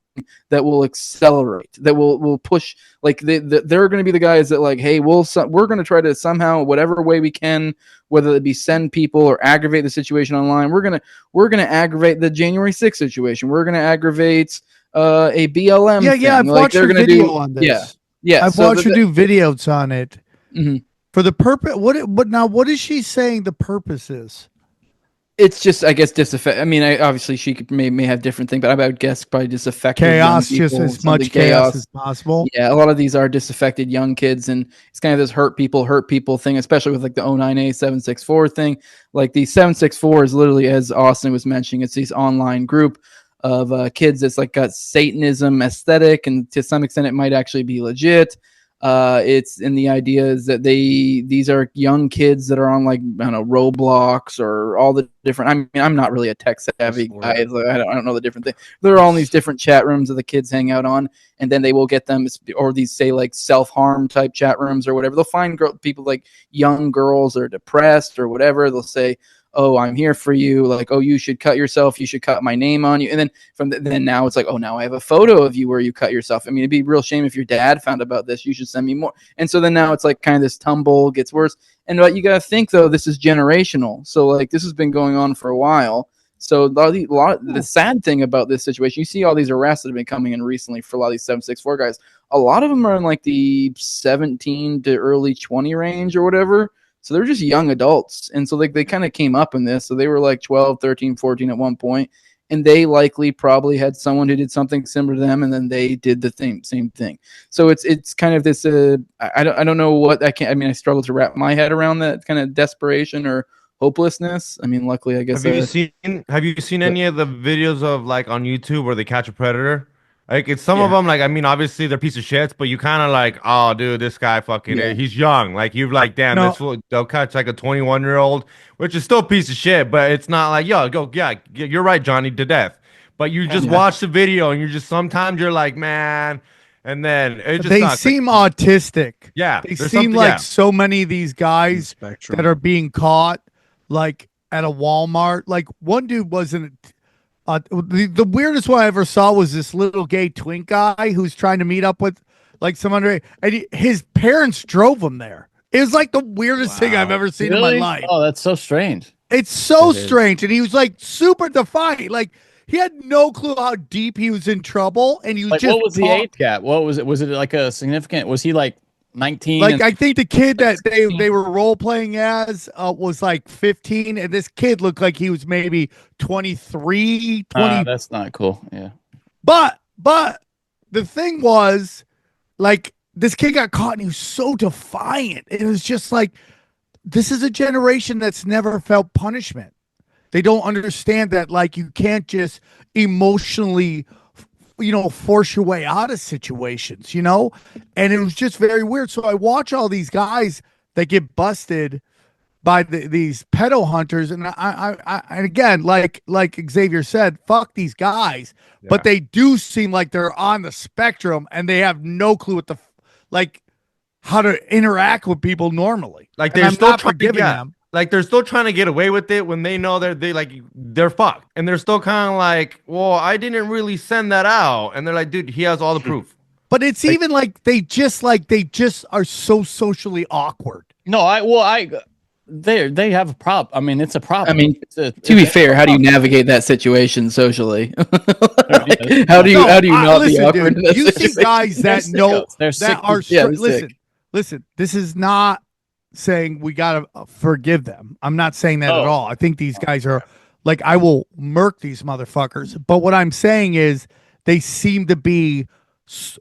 that will accelerate, that will push. Like they're going to be the guys that like, hey, we're going to try to somehow, whatever way we can, whether it be send people or aggravate the situation online. We're going to aggravate the January 6th situation. We're going to aggravate a BLM. Yeah, thing. I've watched your video on this. Yeah. I've watched her do videos on it. Mm-hmm. For the purpose, what is she saying the purpose is? It's just, I guess, disaffect. I mean, obviously she may have different things, but I would guess probably disaffected chaos, young just people, as much chaos as possible. Yeah, a lot of these are disaffected young kids, and it's kind of this hurt people thing, especially with like the 09A 764 thing. Like the 764 is literally, as Austin was mentioning, it's this online group of kids that's like got Satanism aesthetic, and to some extent it might actually be legit. It's in the idea is that these are young kids that are on like, I don't know, Roblox or all the different. I mean, I'm not really a tech savvy guy. So I don't know the different things. They're all in these different chat rooms that the kids hang out on, and then they will get them, or these say like self-harm type chat rooms or whatever. They'll find people like young girls that are depressed or whatever. They'll say, oh, I'm here for you. Like, oh, you should cut yourself. You should cut my name on you. And then then now it's like, oh, now I have a photo of you where you cut yourself. I mean, it'd be a real shame if your dad found about this. You should send me more. And so then now it's like kind of this tumble gets worse. And what you got to think, though, this is generational. So like this has been going on for a while. So the sad thing about this situation, you see all these arrests that have been coming in recently for a lot of these 764 guys. A lot of them are in like the 17 to early 20 range or whatever. So they're just young adults. And so they kind of came up in this. So they were like 12, 13, 14 at one point. And they likely probably had someone who did something similar to them. And then they did the same thing. So it's kind of this, I don't know what I struggle to wrap my head around that kind of desperation or hopelessness. I mean, luckily, I guess. Have you seen any of the videos of like on YouTube where they catch a predator? Like it's some of them, like I mean, obviously they're piece of shits, but you kind of like, oh, dude, this guy fucking, he's young. Like you're like, damn, this fool, they'll catch like a 21-year-old, which is still a piece of shit, but it's not like, yo, go, yeah, you're right, Johnny, to death. But you just watch the video and sometimes you're like, man, and then it just they seem autistic. Yeah, they seem like so many of these guys that are being caught, like at a Walmart. Like one dude wasn't. The weirdest one I ever saw was this little gay twink guy who's trying to meet up with like some underage, and his parents drove him there. It was like the weirdest thing I've ever seen in my life. Oh, that's so strange. It's so strange, and he was like super defiant. Like he had no clue how deep he was in trouble, and he was just. What was the age gap? What was it? Was it like a significant? Was he like 19? Like I think the kid that they were role playing as was like 15, and this kid looked like he was maybe 23, 20. That's not cool. Yeah. But the thing was, like, this kid got caught and he was so defiant. It was just like, this is a generation that's never felt punishment. They don't understand that, like, you can't just emotionally force your way out of situations, and it was just very weird. So I watch all these guys that get busted by these pedo hunters, and I again, like Xavier said, fuck these guys, but they do seem like they're on the spectrum and they have no clue what how to interact with people normally. Like they're still forgiving them. Like they're still trying to get away with it when they know they're fucked, and they're still kind of like, well, I didn't really send that out, and they're like, dude, he has all the proof. But it's even like they just are so socially awkward. No, they have a problem. I mean, it's a problem. I mean, to be fair, how do you navigate that situation socially? How do you not be awkward? Dude, you see guys that know that are listen. This is not saying we gotta forgive them. I'm not saying that at all. I think these guys are like, I will murk these motherfuckers. But what I'm saying is they seem to be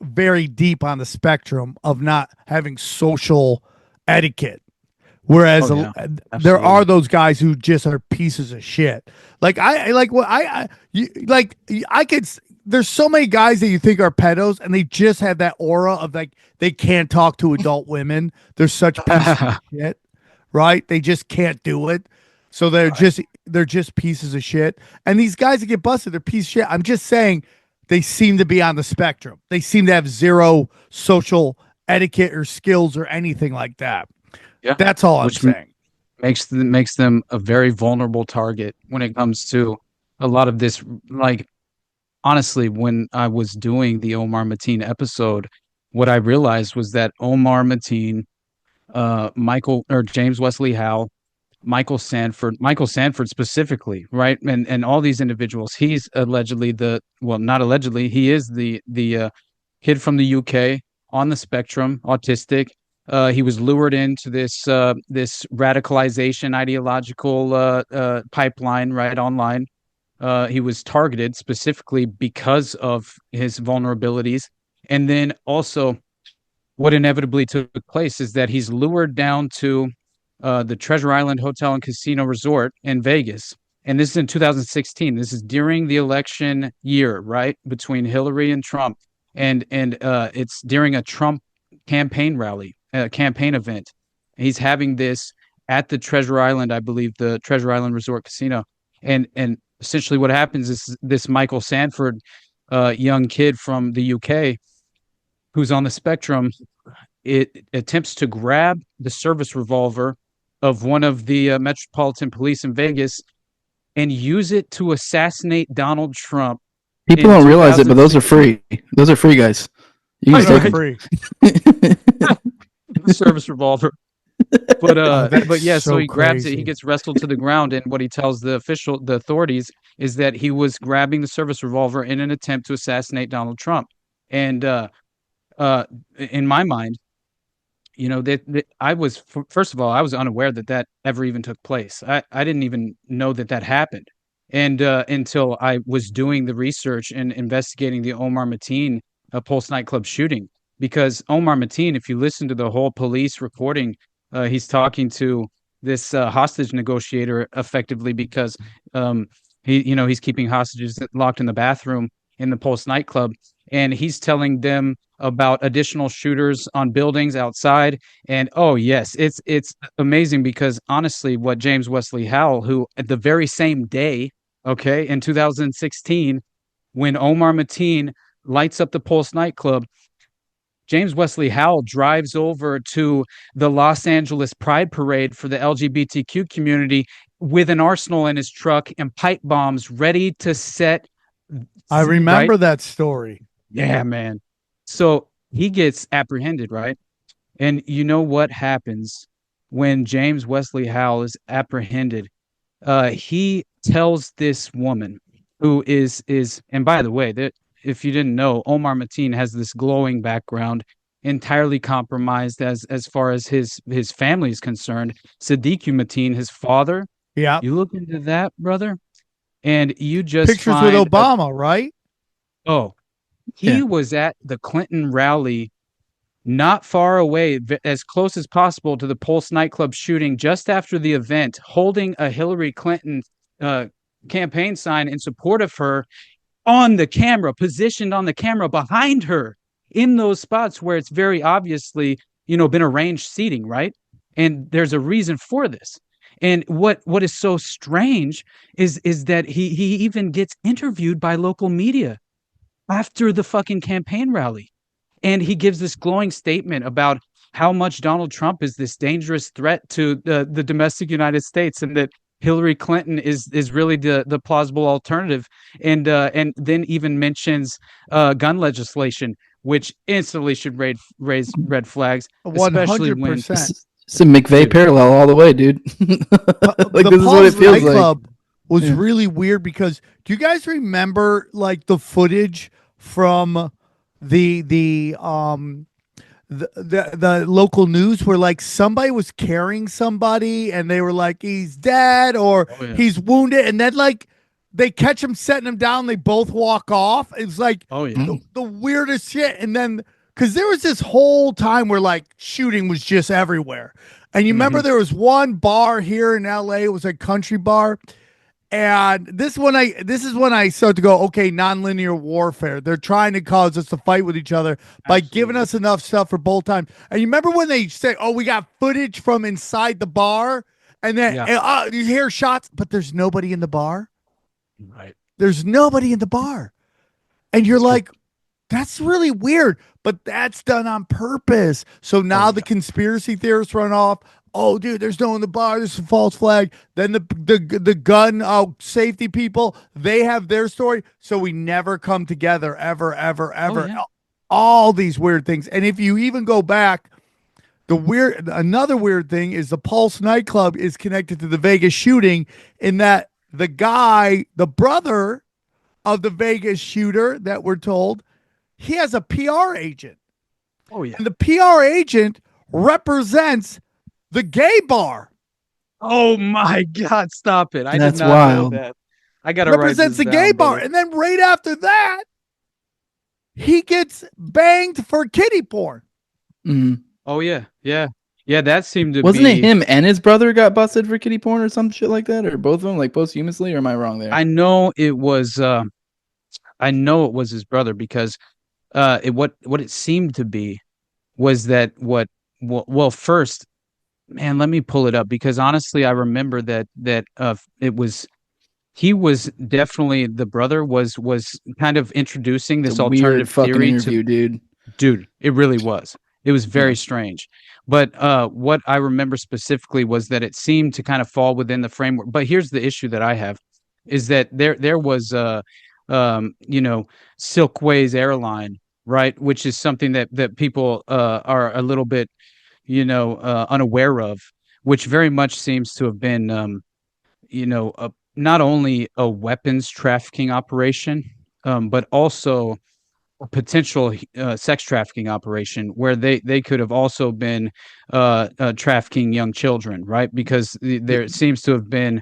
very deep on the spectrum of not having social etiquette. Whereas there are those guys who just are pieces of shit. Like there's so many guys that you think are pedos, and they just have that aura of like they can't talk to adult women. They're such pieces of shit, right? They just can't do it. So they're just pieces of shit. And these guys that get busted, they're pieces of shit. I'm just saying they seem to be on the spectrum. They seem to have zero social etiquette or skills or anything like that. Yeah, that's all I'm saying. Makes them a very vulnerable target when it comes to a lot of this. Like, honestly, when I was doing the Omar Mateen episode, what I realized was that Omar Mateen, James Wesley Howe, Michael Sanford specifically, right, and all these individuals. He's allegedly not allegedly. He is the kid from the UK on the spectrum, autistic. He was lured into this radicalization ideological pipeline right online. He was targeted specifically because of his vulnerabilities. And then also, what inevitably took place is that he's lured down to the Treasure Island Hotel and Casino Resort in Vegas. And this is in 2016. This is during the election year, right? Between Hillary and Trump. And it's during a Trump campaign rally, campaign event. He's having this at the Treasure Island, I believe, the Treasure Island Resort Casino. And essentially what happens is this Michael Sanford, young kid from the UK who's on the spectrum, it attempts to grab the service revolver of one of the Metropolitan Police in Vegas and use it to assassinate Donald Trump. People don't realize it, but those are free. Those are free, guys. You can take free. The service revolver. But yeah, so he grabs it, he gets wrestled to the ground, and what he tells the authorities is that he was grabbing the service revolver in an attempt to assassinate Donald Trump. And in my mind, you know, first of all, I was unaware that ever even took place. I didn't even know that happened. And until I was doing the research and investigating the Omar Mateen Pulse nightclub shooting, because Omar Mateen, if you listen to the whole police recording, he's talking to this hostage negotiator effectively because he's keeping hostages locked in the bathroom in the Pulse nightclub, and he's telling them about additional shooters on buildings outside. And oh yes, it's amazing because honestly, what James Wesley Howell, who at the very same day, okay, in 2016, when Omar Mateen lights up the Pulse nightclub, James Wesley Howell drives over to the Los Angeles Pride Parade for the LGBTQ community with an arsenal in his truck and pipe bombs ready to set. I remember that story. Yeah, man. So he gets apprehended, right? And you know what happens when James Wesley Howell is apprehended? He tells this woman who is, and by the way, that if you didn't know, Omar Mateen has this glowing background, entirely compromised as far as his family is concerned. Siddiqui Mateen, his father. Yeah. You look into that, brother, and you just pictures with Obama, right? Oh, he was at the Clinton rally, not far away, as close as possible to the Pulse nightclub shooting, just after the event, holding a Hillary Clinton campaign sign in support of her on the camera, positioned on the camera behind her in those spots where it's very obviously, been arranged seating, right? And there's a reason for this. And what is so strange is that he even gets interviewed by local media after the fucking campaign rally. And he gives this glowing statement about how much Donald Trump is this dangerous threat to the domestic United States, and that Hillary Clinton is really the plausible alternative. And then even mentions gun legislation, which instantly should raise red flags, especially 100%. When it's a McVeigh parallel all the way, dude. Like, this is what it feels like. Was really weird because do you guys remember like the footage from the local news where like somebody was carrying somebody and they were like he's dead or he's wounded, and then like they catch him setting him down, they both walk off. It's like the weirdest shit. And then because there was this whole time where like shooting was just everywhere, and you remember there was one bar here in LA, it was a country bar. And this is when I start to go, okay, nonlinear warfare. They're trying to cause us to fight with each other by giving us enough stuff for both times. And you remember when they say, oh, we got footage from inside the bar, and then you hear shots, but there's nobody in the bar. Right. There's nobody in the bar. And you're like, that's really weird, but that's done on purpose. So now the conspiracy theorists run off. Oh, dude, there's no one in the bar. There's a false flag. Then the gun safety people, they have their story. So we never come together ever. All these weird things. And if you even go back, another weird thing is the Pulse nightclub is connected to the Vegas shooting, in that the brother of the Vegas shooter that we're told, he has a PR agent. Oh, yeah. And the PR agent represents the gay bar. Oh my God! Stop it! I That's did not wild. know that. I gotta Represents write the this gay down, bar, buddy. and then right after that, he gets banged for kiddie porn. Mm. Oh yeah. That seemed to Wasn't be. it him and his brother got busted for kiddie porn or some shit like that, or both of them, like posthumously? Or am I wrong there? I know it was. I know it was his brother because what it seemed to be was that well, first, man, let me pull it up because honestly I remember that it was he was definitely the brother was kind of introducing this alternative theory interview, dude, it really was. It was very strange. But what I remember specifically was that it seemed to kind of fall within the framework. But here's the issue that I have is that there was Silkways airline, right, which is something that people are a little bit unaware of, which very much seems to have been not only a weapons trafficking operation, but also a potential sex trafficking operation where they could have also been trafficking young children, right? Because there seems to have been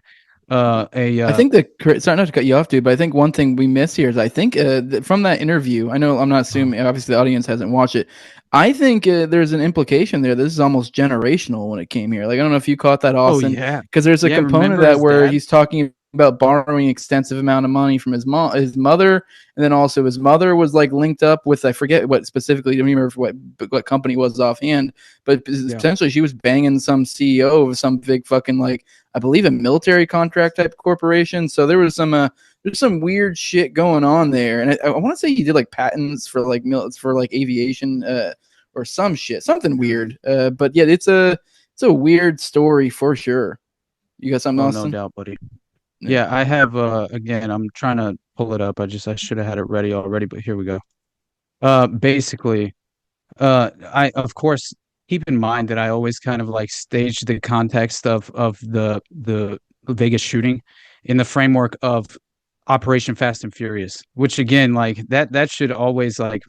I think sorry not to cut you off, dude, but I think one thing we miss here is I think from that interview, I know I'm not assuming, obviously the audience hasn't watched it. I think there's an implication there. This is almost generational when it came here. Like, I don't know if you caught that, Austin. Oh, yeah. Because there's a component of that where he's talking about borrowing extensive amount of money from his mother, and then also his mother was like linked up with, I forget what specifically, I don't remember what company it was offhand, but potentially she was banging some CEO of some big fucking, like, I believe a military contract type corporation. So there was there's some weird shit going on there, and I want to say he did like patents for like aviation or some shit, something weird. But yeah, it's a weird story for sure. You got something else? No doubt, buddy. Yeah, I have again, I'm trying to pull it up. I should have had it ready already, but here we go. Basically, I of course keep in mind that I always kind of like stage the context of the Vegas shooting in the framework of Operation Fast and Furious, which again, like that should always like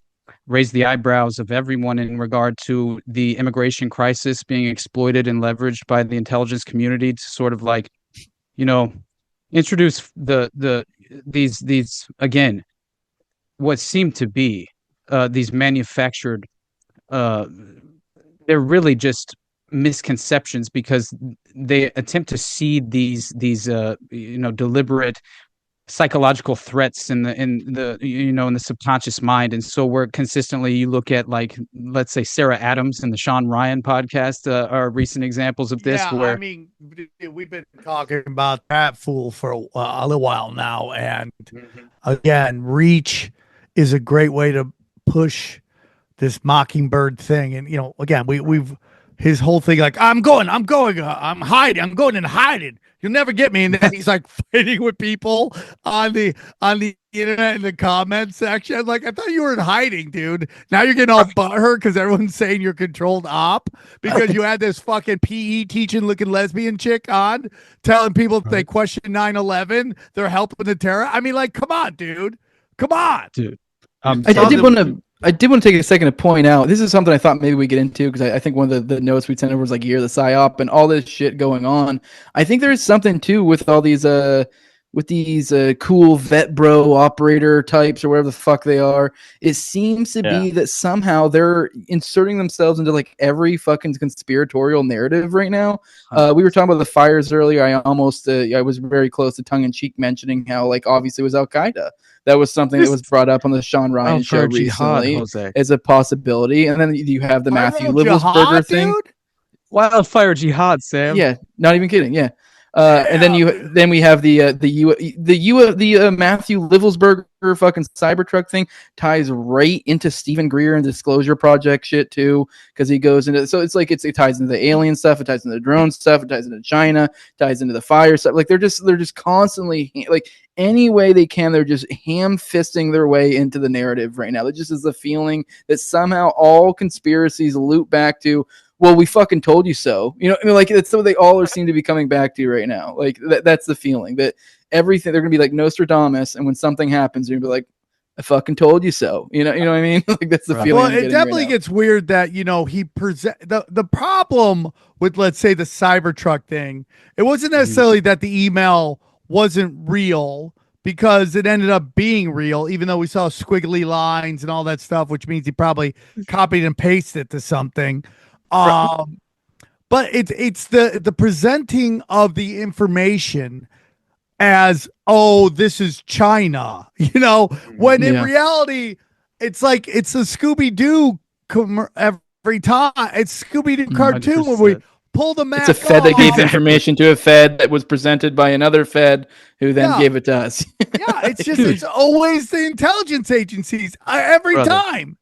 raise the eyebrows of everyone in regard to the immigration crisis being exploited and leveraged by the intelligence community to sort of like, introduce these again, what seem to be these manufactured, they're really just misconceptions because they attempt to seed these deliberate psychological threats in the subconscious mind. And so we're consistently, you look at, like, let's say Sarah Adams and the Sean Ryan podcast are recent examples of this. Yeah, where I mean, we've been talking about that fool for a little while now, and again, reach is a great way to push this Mockingbird thing. And again, we've his whole thing, like, I'm hiding, I'm going in hiding. You'll never get me. And then he's like fighting with people on the internet in the comment section. Like, I thought you were in hiding, dude. Now you're getting all butthurt because everyone's saying you're controlled op because you had this fucking PE teaching looking lesbian chick on telling people if they question 9/11, they're helping the terror. I mean, like, come on, dude. Come on. Dude. I did want to take a second to point out, this is something I thought maybe we get into, because I think one of the notes we sent over was like, year of the psyop and all this shit going on. I think there is something too with all these cool vet bro operator types or whatever the fuck they are. It seems to be that somehow they're inserting themselves into like every fucking conspiratorial narrative right now. We were talking about the fires earlier. I almost I was very close to tongue in cheek mentioning how, like, obviously it was Al Qaeda. That was something that was brought up on the Sean Ryan show recently as a possibility. And then you have the Matthew Livelsberger thing. Dude? Wildfire jihad, Sam. Yeah, not even kidding. Yeah. And then we have the Matthew Livelsberger fucking Cybertruck thing ties right into Stephen Greer and Disclosure Project shit too, because he goes into, so it's like it ties into the alien stuff, it ties into the drone stuff, it ties into China, ties into the fire stuff. Like they're just constantly, like, any way they can, they're just ham-fisting their way into the narrative right now. It just is the feeling that somehow all conspiracies loop back to, well, we fucking told you so. I mean, like, that's what they all seem to be coming back to right now. Like, that's the feeling that everything, they're going to be like Nostradamus, and when something happens, you're going to be like, I fucking told you so. You know what I mean? Like that's the feeling. Well, it definitely gets weird that he present the problem with, let's say, the Cybertruck thing. It wasn't necessarily that the email wasn't real, because it ended up being real, even though we saw squiggly lines and all that stuff, which means he probably copied and pasted it to something. But it's the presenting of the information as, oh, this is China, when in reality, it's like it's a Scooby-Doo every time. It's Scooby-Doo cartoon where we pull the mask. It's a Fed that gave information to a Fed that was presented by another Fed who then gave it to us. Yeah, it's always the intelligence agencies every time.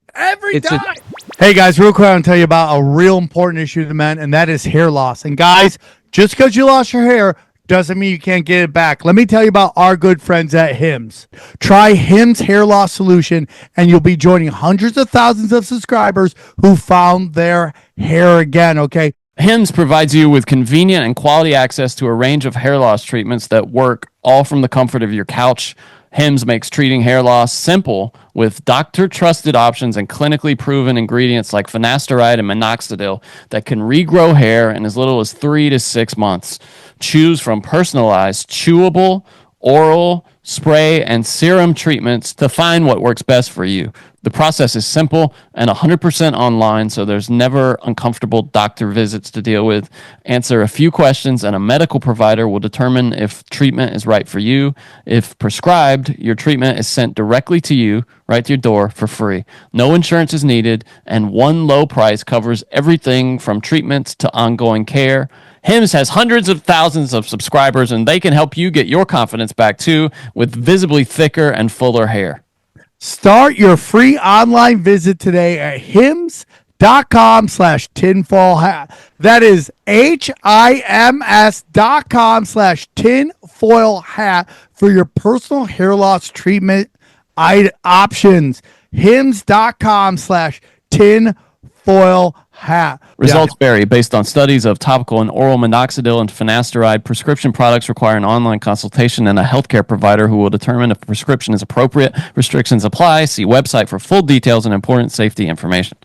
Hey guys, real quick, I want to tell you about a real important issue to men, and that is hair loss. And guys, just because you lost your hair doesn't mean you can't get it back. Let me tell you about our good friends at Hims. Try Hims hair loss solution, and you'll be joining hundreds of thousands of subscribers who found their hair again. Okay. Hims provides you with convenient and quality access to a range of hair loss treatments that work all from the comfort of your couch. Hims makes treating hair loss simple with doctor-trusted options and clinically proven ingredients like finasteride and minoxidil that can regrow hair in as little as 3 to 6 months. Choose from personalized, chewable, oral, spray, and serum treatments to find what works best for you. The process is simple and 100% online, so there's never uncomfortable doctor visits to deal with. Answer a few questions, and a medical provider will determine if treatment is right for you. If prescribed, your treatment is sent directly to you, right to your door, for free. No insurance is needed, and one low price covers everything from treatments to ongoing care. Hims has hundreds of thousands of subscribers, and they can help you get your confidence back too with visibly thicker and fuller hair. Start your free online visit today at hims.com/tinfoil hat. That is HIMS.com/tinfoil hat for your personal hair loss treatment options. HIMS.com/tinfoil hat. Results vary based on studies of topical and oral minoxidil and finasteride. Prescription products require an online consultation and a healthcare provider who will determine if a prescription is appropriate. Restrictions apply. See website for full details and important safety information.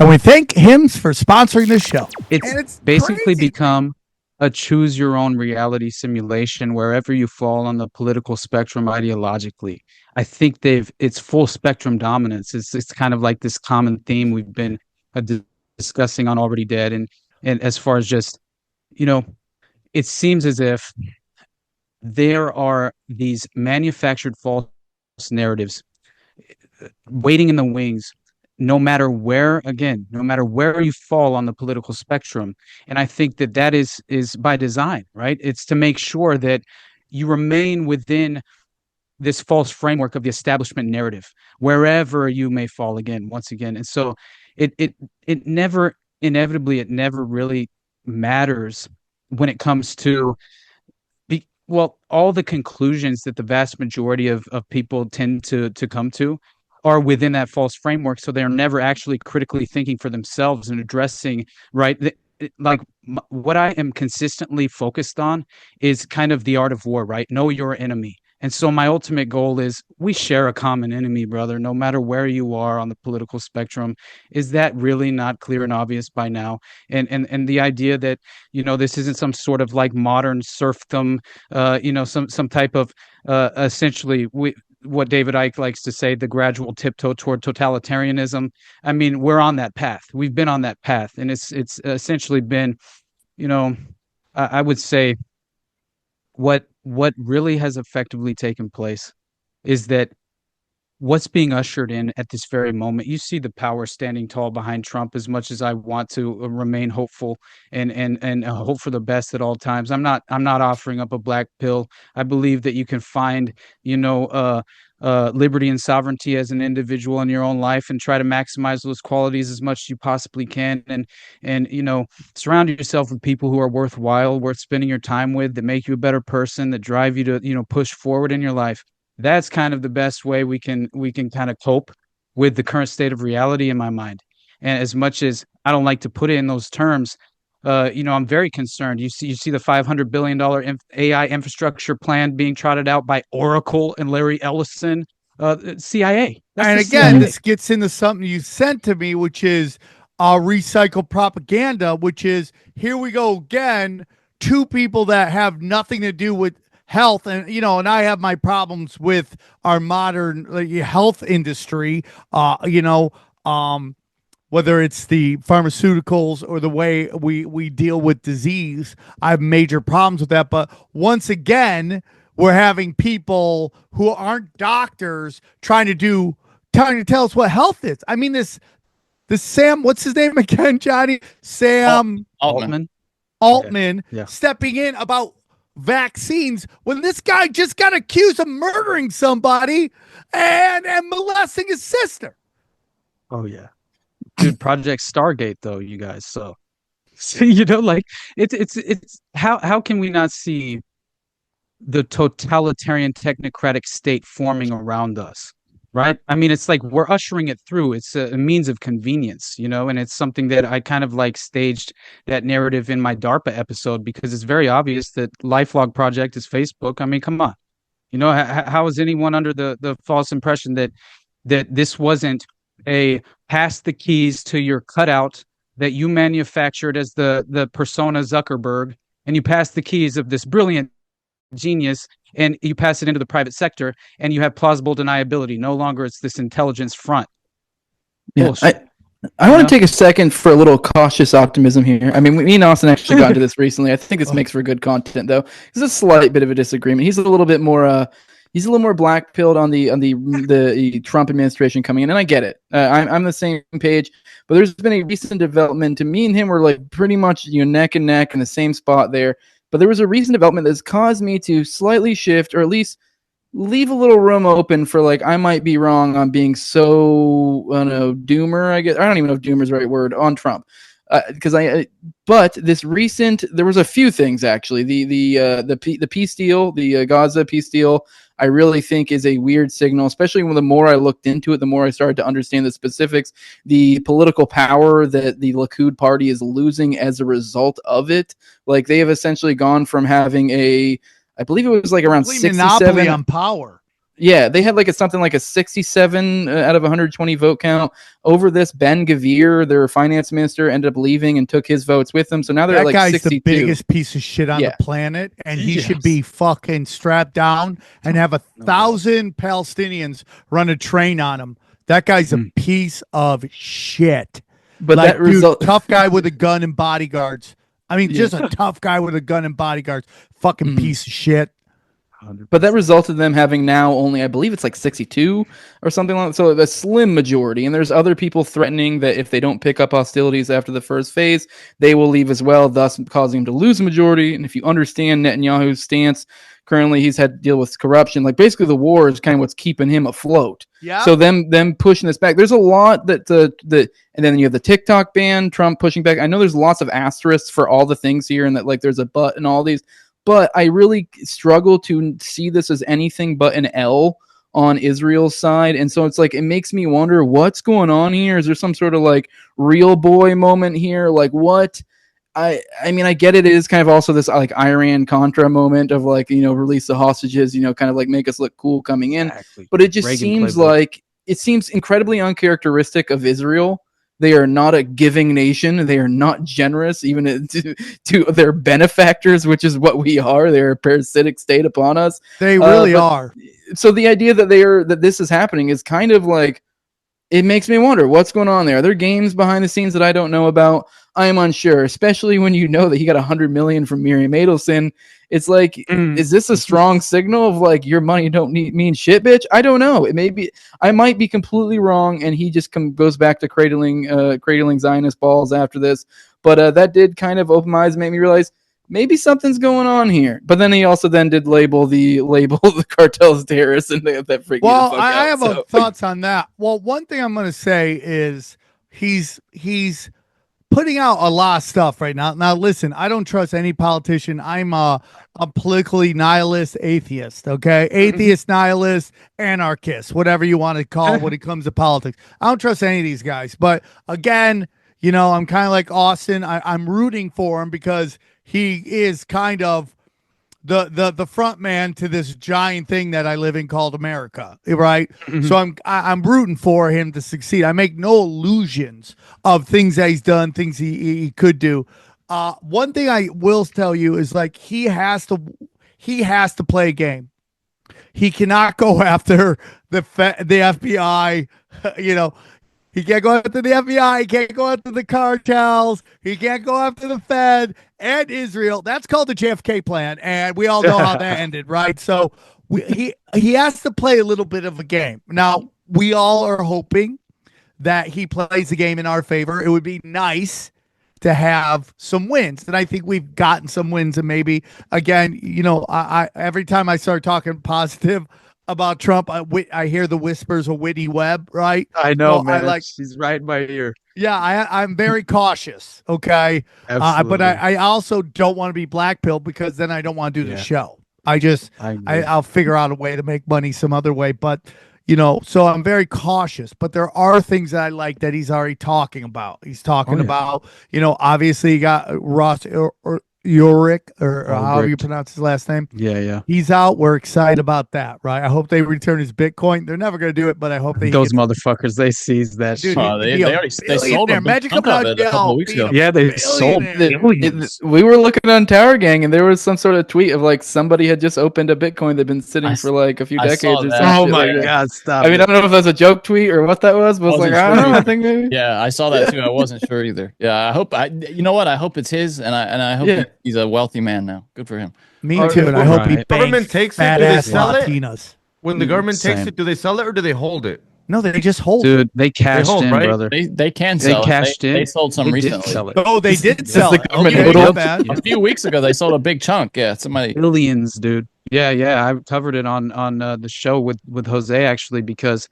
And we thank Hims for sponsoring this show. It's basically become a choose your own reality simulation wherever you fall on the political spectrum ideologically. I think it's full spectrum dominance. It's kind of like this common theme we've been discussing on Already Dead, and as far as just, it seems as if there are these manufactured false narratives waiting in the wings, no matter where you fall on the political spectrum. And I think that is by design, right? It's to make sure that you remain within this false framework of the establishment narrative, wherever you may fall once again. And so it never really matters when it comes to all the conclusions that the vast majority of people tend to come to are within that false framework. So they're never actually critically thinking for themselves and addressing, right? Like what I am consistently focused on is kind of the art of war, right? Know your enemy. And so my ultimate goal is we share a common enemy, brother, no matter where you are on the political spectrum. Is that really not clear and obvious by now? And the idea that, this isn't some sort of like modern serfdom, some type of essentially what David Icke likes to say, the gradual tiptoe toward totalitarianism. I mean, we're on that path. We've been on that path. And it's essentially been, I would say, what really has effectively taken place is that what's being ushered in at this very moment, you see the power standing tall behind Trump. As much as I want to remain hopeful and hope for the best at all times, I'm not offering up a black pill. I believe that you can find, liberty and sovereignty as an individual in your own life and try to maximize those qualities as much as you possibly can. And surround yourself with people who are worthwhile, worth spending your time with, that make you a better person, that drive you to, push forward in your life. That's kind of the best way we can kind of cope with the current state of reality in my mind. And as much as I don't like to put it in those terms, I'm very concerned. You see the $500 billion AI infrastructure plan being trotted out by Oracle and Larry Ellison, CIA. And again, this gets into something you sent to me, which is recycled propaganda, which is, here we go again, two people that have nothing to do with health. And, and I have my problems with our modern health industry, whether it's the pharmaceuticals or the way we deal with disease. I have major problems with that. But once again, we're having people who aren't doctors trying to tell us what health is. I mean, this Sam, what's his name again, Johnny? Sam Altman. Yeah. Stepping in about vaccines when this guy just got accused of murdering somebody and molesting his sister. Oh yeah, dude. Project Stargate, though, you guys. So like it's how can we not see the totalitarian technocratic state forming around us? Right. I mean, it's like we're ushering it through. It's a means of convenience, and it's something that I kind of like staged that narrative in my DARPA episode, because it's very obvious that LifeLog Project is Facebook. I mean, come on. How is anyone under the false impression that this wasn't a pass the keys to your cutout that you manufactured as the persona Zuckerberg, and you pass the keys of this brilliant genius and you pass it into the private sector, and you have plausible deniability. No longer it's this intelligence front. Yeah, I want to take a second for a little cautious optimism here. I mean, me and Austin actually got into this recently. I think this makes for good content, though. There's a slight bit of a disagreement. He's a little bit more black pilled on the Trump administration coming in, and I get it. I'm the same page, but there's been a recent development. To me and him were like pretty much neck and neck in the same spot there. But there was a recent development that's caused me to slightly shift, or at least leave a little room open for, like, I might be wrong on being so, I don't know, doomer, I guess. I don't even know if doomer is the right word on Trump. But this recent, there was a few things actually. The peace deal, the Gaza peace deal, I really think is a weird signal, especially when the more I looked into it, the more I started to understand the specifics, the political power that the Likud party is losing as a result of it. Like, they have essentially gone from having I believe it was like around 67 monopoly on power. Yeah, they had something like a 67 out of 120 vote count over this. Ben Gvir, their finance minister, ended up leaving and took his votes with them. So now they're at like 62. That guy's the biggest piece of shit on the planet, and he should be fucking strapped down and have 1,000 Palestinians run a train on him. That guy's a piece of shit. But that result, tough guy with a gun and bodyguards. I mean, just a tough guy with a gun and bodyguards. Fucking piece of shit. 100%. But that resulted in them having now only, I believe it's like 62 or something like that. So a slim majority. And there's other people threatening that if they don't pick up hostilities after the first phase, they will leave as well, thus causing them to lose a majority. And if you understand Netanyahu's stance, currently he's had to deal with corruption. Like, basically the war is kind of what's keeping him afloat. Yeah. So them pushing this back. There's a lot and then you have the TikTok ban, Trump pushing back. I know there's lots of asterisks for all the things here, and that, like, there's a but and all these. But I really struggle to see this as anything but an L on Israel's side. And so it's like, it makes me wonder what's going on here. Is there some sort of like real boy moment here? Like, what? I mean, I get it. It is kind of also this like Iran Contra moment of like, release the hostages, kind of like make us look cool coming in. Exactly. But it just seems like it seems incredibly uncharacteristic of Israel. They are not a giving nation. They are not generous, even to their benefactors, which is what we are. They're a parasitic state upon us. They really are. So the idea that this is happening is kind of like, it makes me wonder what's going on there. Are there games behind the scenes that I don't know about? I am unsure, especially when you know that he got $100 million from Miriam Adelson. It's like, is this a strong signal of like, your money don't mean shit, bitch? I don't know. It may be. I might be completely wrong, and he just goes back to cradling Zionist balls after this. But that did kind of open my eyes and make me realize maybe something's going on here. But then he also did label the cartels terrorists, and that freaked me the fuck out. I have thoughts on that. Well, one thing I'm going to say is he's putting out a lot of stuff right now. Now, listen, I don't trust any politician. I'm a politically nihilist atheist, okay? Atheist, nihilist, anarchist, whatever you want to call it when it comes to politics. I don't trust any of these guys. But again, I'm kind of like Austin. I'm rooting for him because he is kind of the front man to this giant thing that I live in called America, right? So I'm rooting for him to succeed. I make no illusions of things that he's done, things he could do. One thing I will tell you is like he has to play a game. He cannot go after the FBI, you know. He can't go after the FBI. He can't go after the cartels. He can't go after the Fed and Israel. That's called the JFK plan, and we all know how that ended, right? So he has to play a little bit of a game. Now, we all are hoping that he plays the game in our favor. It would be nice to have some wins, and I think we've gotten some wins. And maybe again, you know, I every time I start talking positive about Trump, I hear the whispers of Whitney Webb, right? I know, man. She's right in my ear. Yeah, I'm very cautious, okay? But I also don't want to be blackpilled because then I don't want to do the show. I'll figure out a way to make money some other way. But, you know, so I'm very cautious. But there are things that I like that he's already talking about. He's talking about, you know, obviously you got Ross Ulrich, or however you pronounce his last name. Yeah. He's out. We're excited about that, right? I hope they return his Bitcoin. They're never going to do it, but I hope those motherfuckers, they seized that shit. They sold a couple weeks ago. Yeah, they sold billions. We were looking on Tower Gang, and there was some sort of tweet of like somebody had just opened a Bitcoin that'd been sitting for like a few decades or something. Oh my God, stop. I mean, I don't know if that's a joke tweet or what that was, but I was like, I don't know. I think maybe. Yeah, I saw that too. I wasn't sure either. Yeah, I hope. You know what? I hope it's his, and I hope he's a wealthy man now. Good for him. Me too, and I hope he government takes it. Do they sell Latinas. it? When the government takes it, do they sell it or do they hold it? No, they just hold. Dude, they cashed in, right? brother. They can sell. They cashed in. They sold some recently. Sell it. Oh, they did sell it. A few weeks ago, they sold a big chunk. Yeah, somebody. Billions, dude. Yeah. I covered it on the show with Jose actually because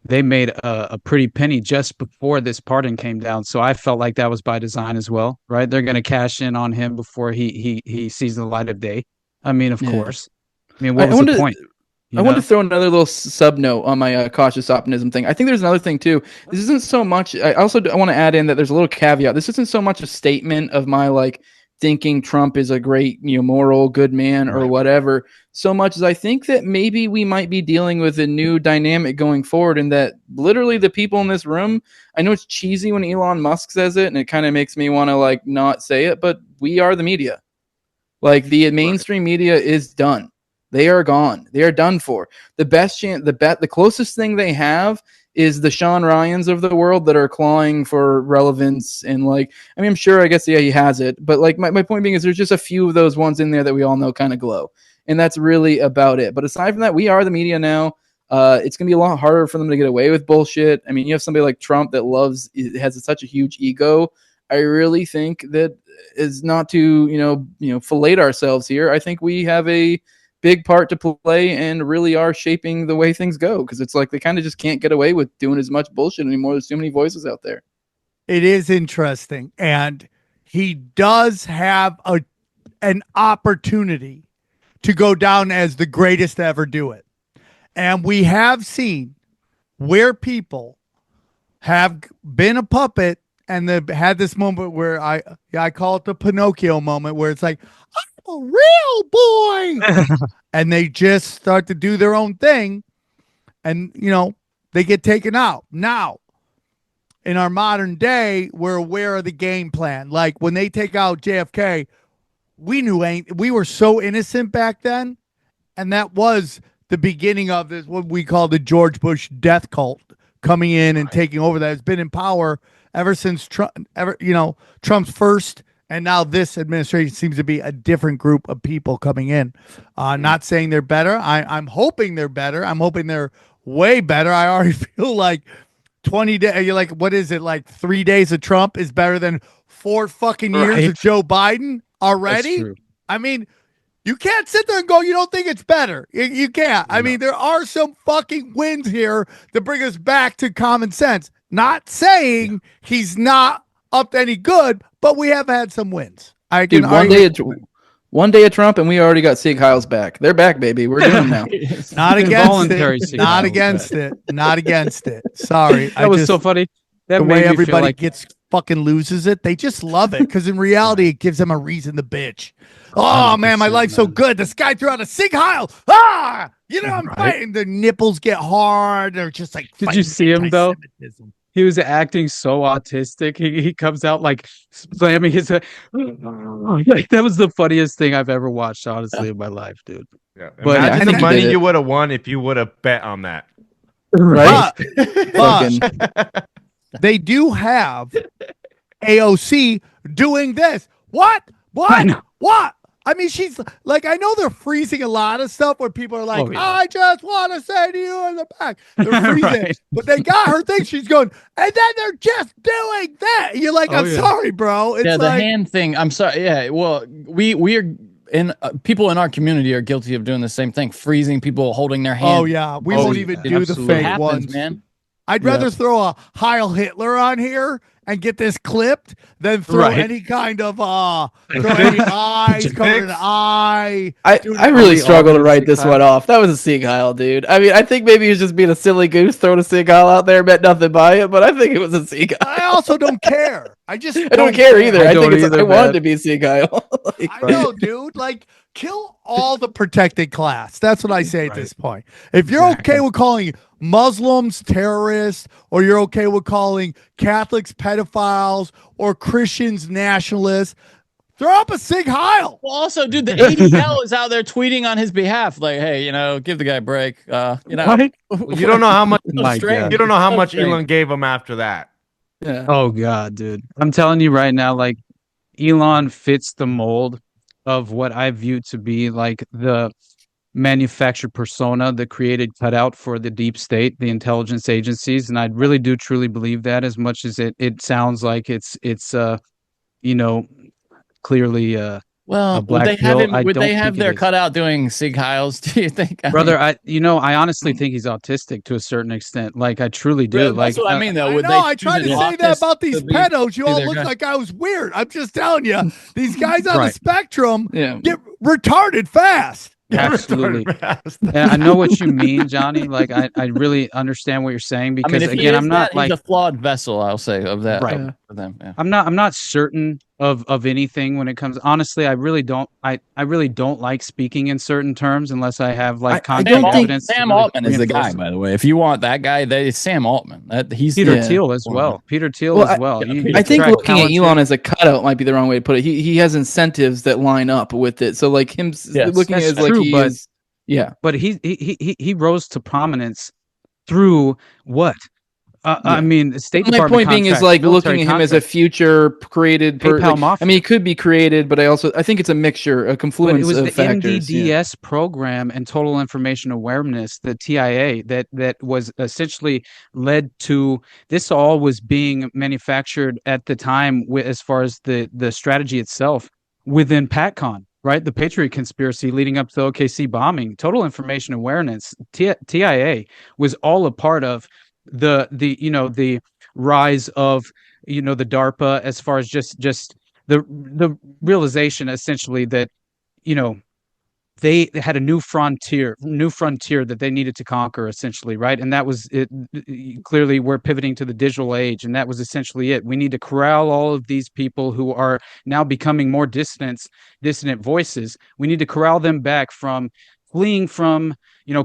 they made a pretty penny just before this pardon came down. So I felt like that was by design as well, right? They're going to cash in on him before he sees the light of day. I mean, of course. I mean, what was the point? I want to throw another little sub note on my cautious optimism thing. I think there's another thing too. This isn't so much. I also want to add in that there's a little caveat. This isn't so much a statement of my like thinking Trump is a great, moral good man or whatever. So much as I think that maybe we might be dealing with a new dynamic going forward, and that literally the people in this room. I know it's cheesy when Elon Musk says it, and it kind of makes me want to like not say it, but we are the media. Like the mainstream media is done. They are gone. They are done for. The best chance, the closest thing they have is the Sean Ryans of the world that are clawing for relevance and like, I mean, I'm sure, I guess, yeah, he has it. But like my point being is there's just a few of those ones in there that we all know kind of glow. And that's really about it. But aside from that, we are the media now. It's going to be a lot harder for them to get away with bullshit. I mean, you have somebody like Trump that has such a huge ego. I really think that is not to, fillet ourselves here. I think we have a big part to play and really are shaping the way things go, because it's like they kind of just can't get away with doing as much bullshit anymore. There's too many voices out there. It is interesting, and he does have an opportunity to go down as the greatest to ever do it. And we have seen where people have been a puppet and they've had this moment where I call it the Pinocchio moment, where it's like, a real boy. And they just start to do their own thing, and they get taken out. Now in our modern day, we're aware of the game plan. Like when they take out JFK, we were so innocent back then, and that was the beginning of this, what we call the George Bush death cult coming in and taking over. That has been in power ever since Trump's first. And now this administration seems to be a different group of people coming in. Not saying they're better. I'm hoping they're better. I'm hoping they're way better. I already feel like 20 days. You're like, what is it? Like 3 days of Trump is better than 4 fucking years of Joe Biden already. I mean, you can't sit there and go, you don't think it's better. You can't. I mean, there are some fucking wins here to bring us back to common sense. Not saying he's not up to any good, but we have had some wins. One day of Trump, and we already got Sieg Heil's back. They're back, baby. We're doing them now. Not against it. Not against it. Not against it. Sorry. That was so funny. That the way everybody gets fucking loses it, they just love it because in reality, it gives them a reason to bitch. Oh man, my life's so good. This guy threw out a Sig Heil. I'm fighting. Their nipples get hard. They're just like. Did you see him though? He was acting so autistic. He comes out like slamming his head. Like, that was the funniest thing I've ever watched, honestly, in my life, dude. Yeah. But imagine the money you would have won if you would have bet on that. Right. But they do have AOC doing this. What? I mean, she's like, I know they're freezing a lot of stuff where people are like, I just want to say to you in the back. They're freezing, but they got her thing. She's going, and then they're just doing that. You're like, I'm sorry, bro. It's the hand thing. I'm sorry. Yeah. Well, we are in people in our community are guilty of doing the same thing, freezing people, holding their hand. Oh yeah, we won't even do the fake ones, man. I'd rather throw a Heil Hitler on here and get this clipped than throw any kind of throw any eyes, cover an eye. I really struggle to write this one off. That was a Sig Heil, dude. I mean, I think maybe he was just being a silly goose, throwing a Sig Heil out there, meant nothing by it, but I think it was a Sig Heil. I also don't care. I don't care either. I think I wanted to be a Sig Heil. I know, dude. Like, kill all the protected class. That's what I say at this point. If you're okay with calling Muslims terrorists, or you're okay with calling Catholics pedophiles, or Christians nationalists, throw up a Sig Heil. Well, also, dude, the ADL is out there tweeting on his behalf, like, "Hey, give the guy a break." You don't know how much. You don't know how much Elon gave him after that. Yeah. Oh God, dude, I'm telling you right now, like, Elon fits the mold of what I view to be like the manufactured persona, the created cutout for the deep state, the intelligence agencies, and I really do truly believe that, as much as it sounds like it's clearly well, would they have their cutout doing Sig Heils? Do you think, brother? I honestly think he's autistic to a certain extent. Like, I truly do. Really, like, that's what I mean, though. I tried to say that about these pedos. You all look like I was weird. I'm just telling you, these guys on the spectrum get retarded fast. Absolutely. And I know what you mean, Johnny. Like, I really understand what you're saying, because again, I'm not he's a flawed vessel, I'll say, of that. Right. For them. Yeah. I'm not certain of anything when it comes. Honestly, I really don't like speaking in certain terms unless I have like concrete evidence. Sam Altman is the guy, by the way. If you want that guy, it's Sam Altman. He's Peter Thiel as well. Peter Thiel as well. I think looking at Elon as a cutout might be the wrong way to put it. He has incentives that line up with it. So like him looking at it as like he is. Yeah, but he rose to prominence through what? I mean, the State Department. My point being is like looking at him as a future created. I mean, he could be created, but I think it's a mixture, a confluence of factors. It was the NDDS program and Total Information Awareness, the TIA, that was essentially led to this. All was being manufactured at the time, as far as the strategy itself within PATCON. Right, the Patriot conspiracy leading up to the OKC bombing. Total Information Awareness, TIA, was all a part of the rise of the DARPA, as far as just the realization essentially that they had a new frontier that they needed to conquer, essentially, right? And that was it. Clearly, we're pivoting to the digital age, and that was essentially it. We need to corral all of these people who are now becoming more dissident voices. We need to corral them back from fleeing from,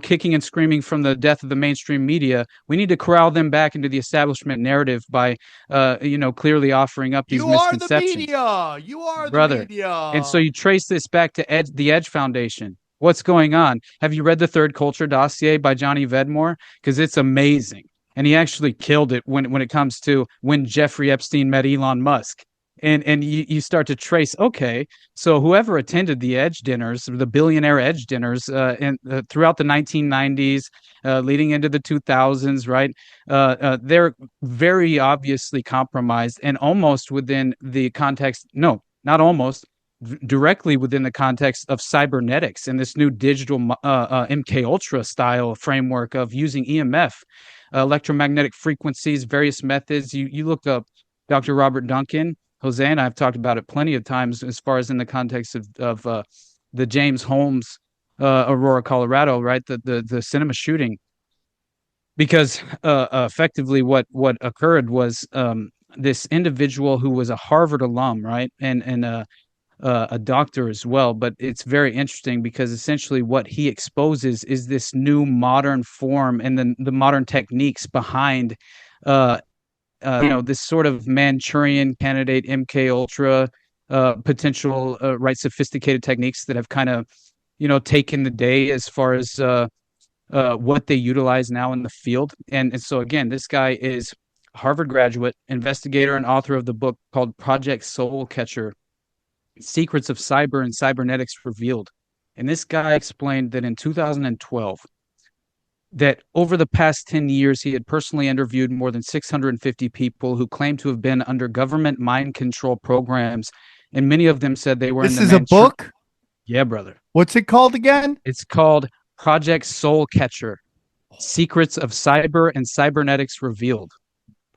kicking and screaming from the death of the mainstream media. We need to corral them back into the establishment narrative by, clearly offering up these misconceptions. You are the media. And so you trace this back to the Edge Foundation. What's going on? Have you read the Third Culture dossier by Johnny Vedmore? Because it's amazing. And he actually killed it when it comes to when Jeffrey Epstein met Elon Musk. And you start to trace, okay, so whoever attended the Edge dinners, the billionaire Edge dinners, throughout the 1990s, leading into the 2000s, right? They're very obviously compromised, and almost within the context, no, not almost, directly within the context of cybernetics and this new digital MK Ultra style framework of using EMF, electromagnetic frequencies, various methods. You look up Dr. Robert Duncan. Jose and I have talked about it plenty of times, as far as in the context of the James Holmes, Aurora, Colorado, right? The cinema shooting, because effectively what occurred was this individual who was a Harvard alum, right, and a doctor as well. But it's very interesting because essentially what he exposes is this new modern form and the modern techniques behind, this sort of Manchurian candidate, MK Ultra, potential, right, sophisticated techniques that have kind of, taken the day as far as what they utilize now in the field. And so again, this guy is a Harvard graduate, investigator, and author of the book called Project Soul Catcher: Secrets of Cyber and Cybernetics Revealed. And this guy explained that in 2012, that over the past 10 years, he had personally interviewed more than 650 people who claimed to have been under government mind control programs. And many of them said they were This in the is a book? Yeah, brother. What's it called again? It's called Project Soul Catcher: Secrets of Cyber and Cybernetics Revealed.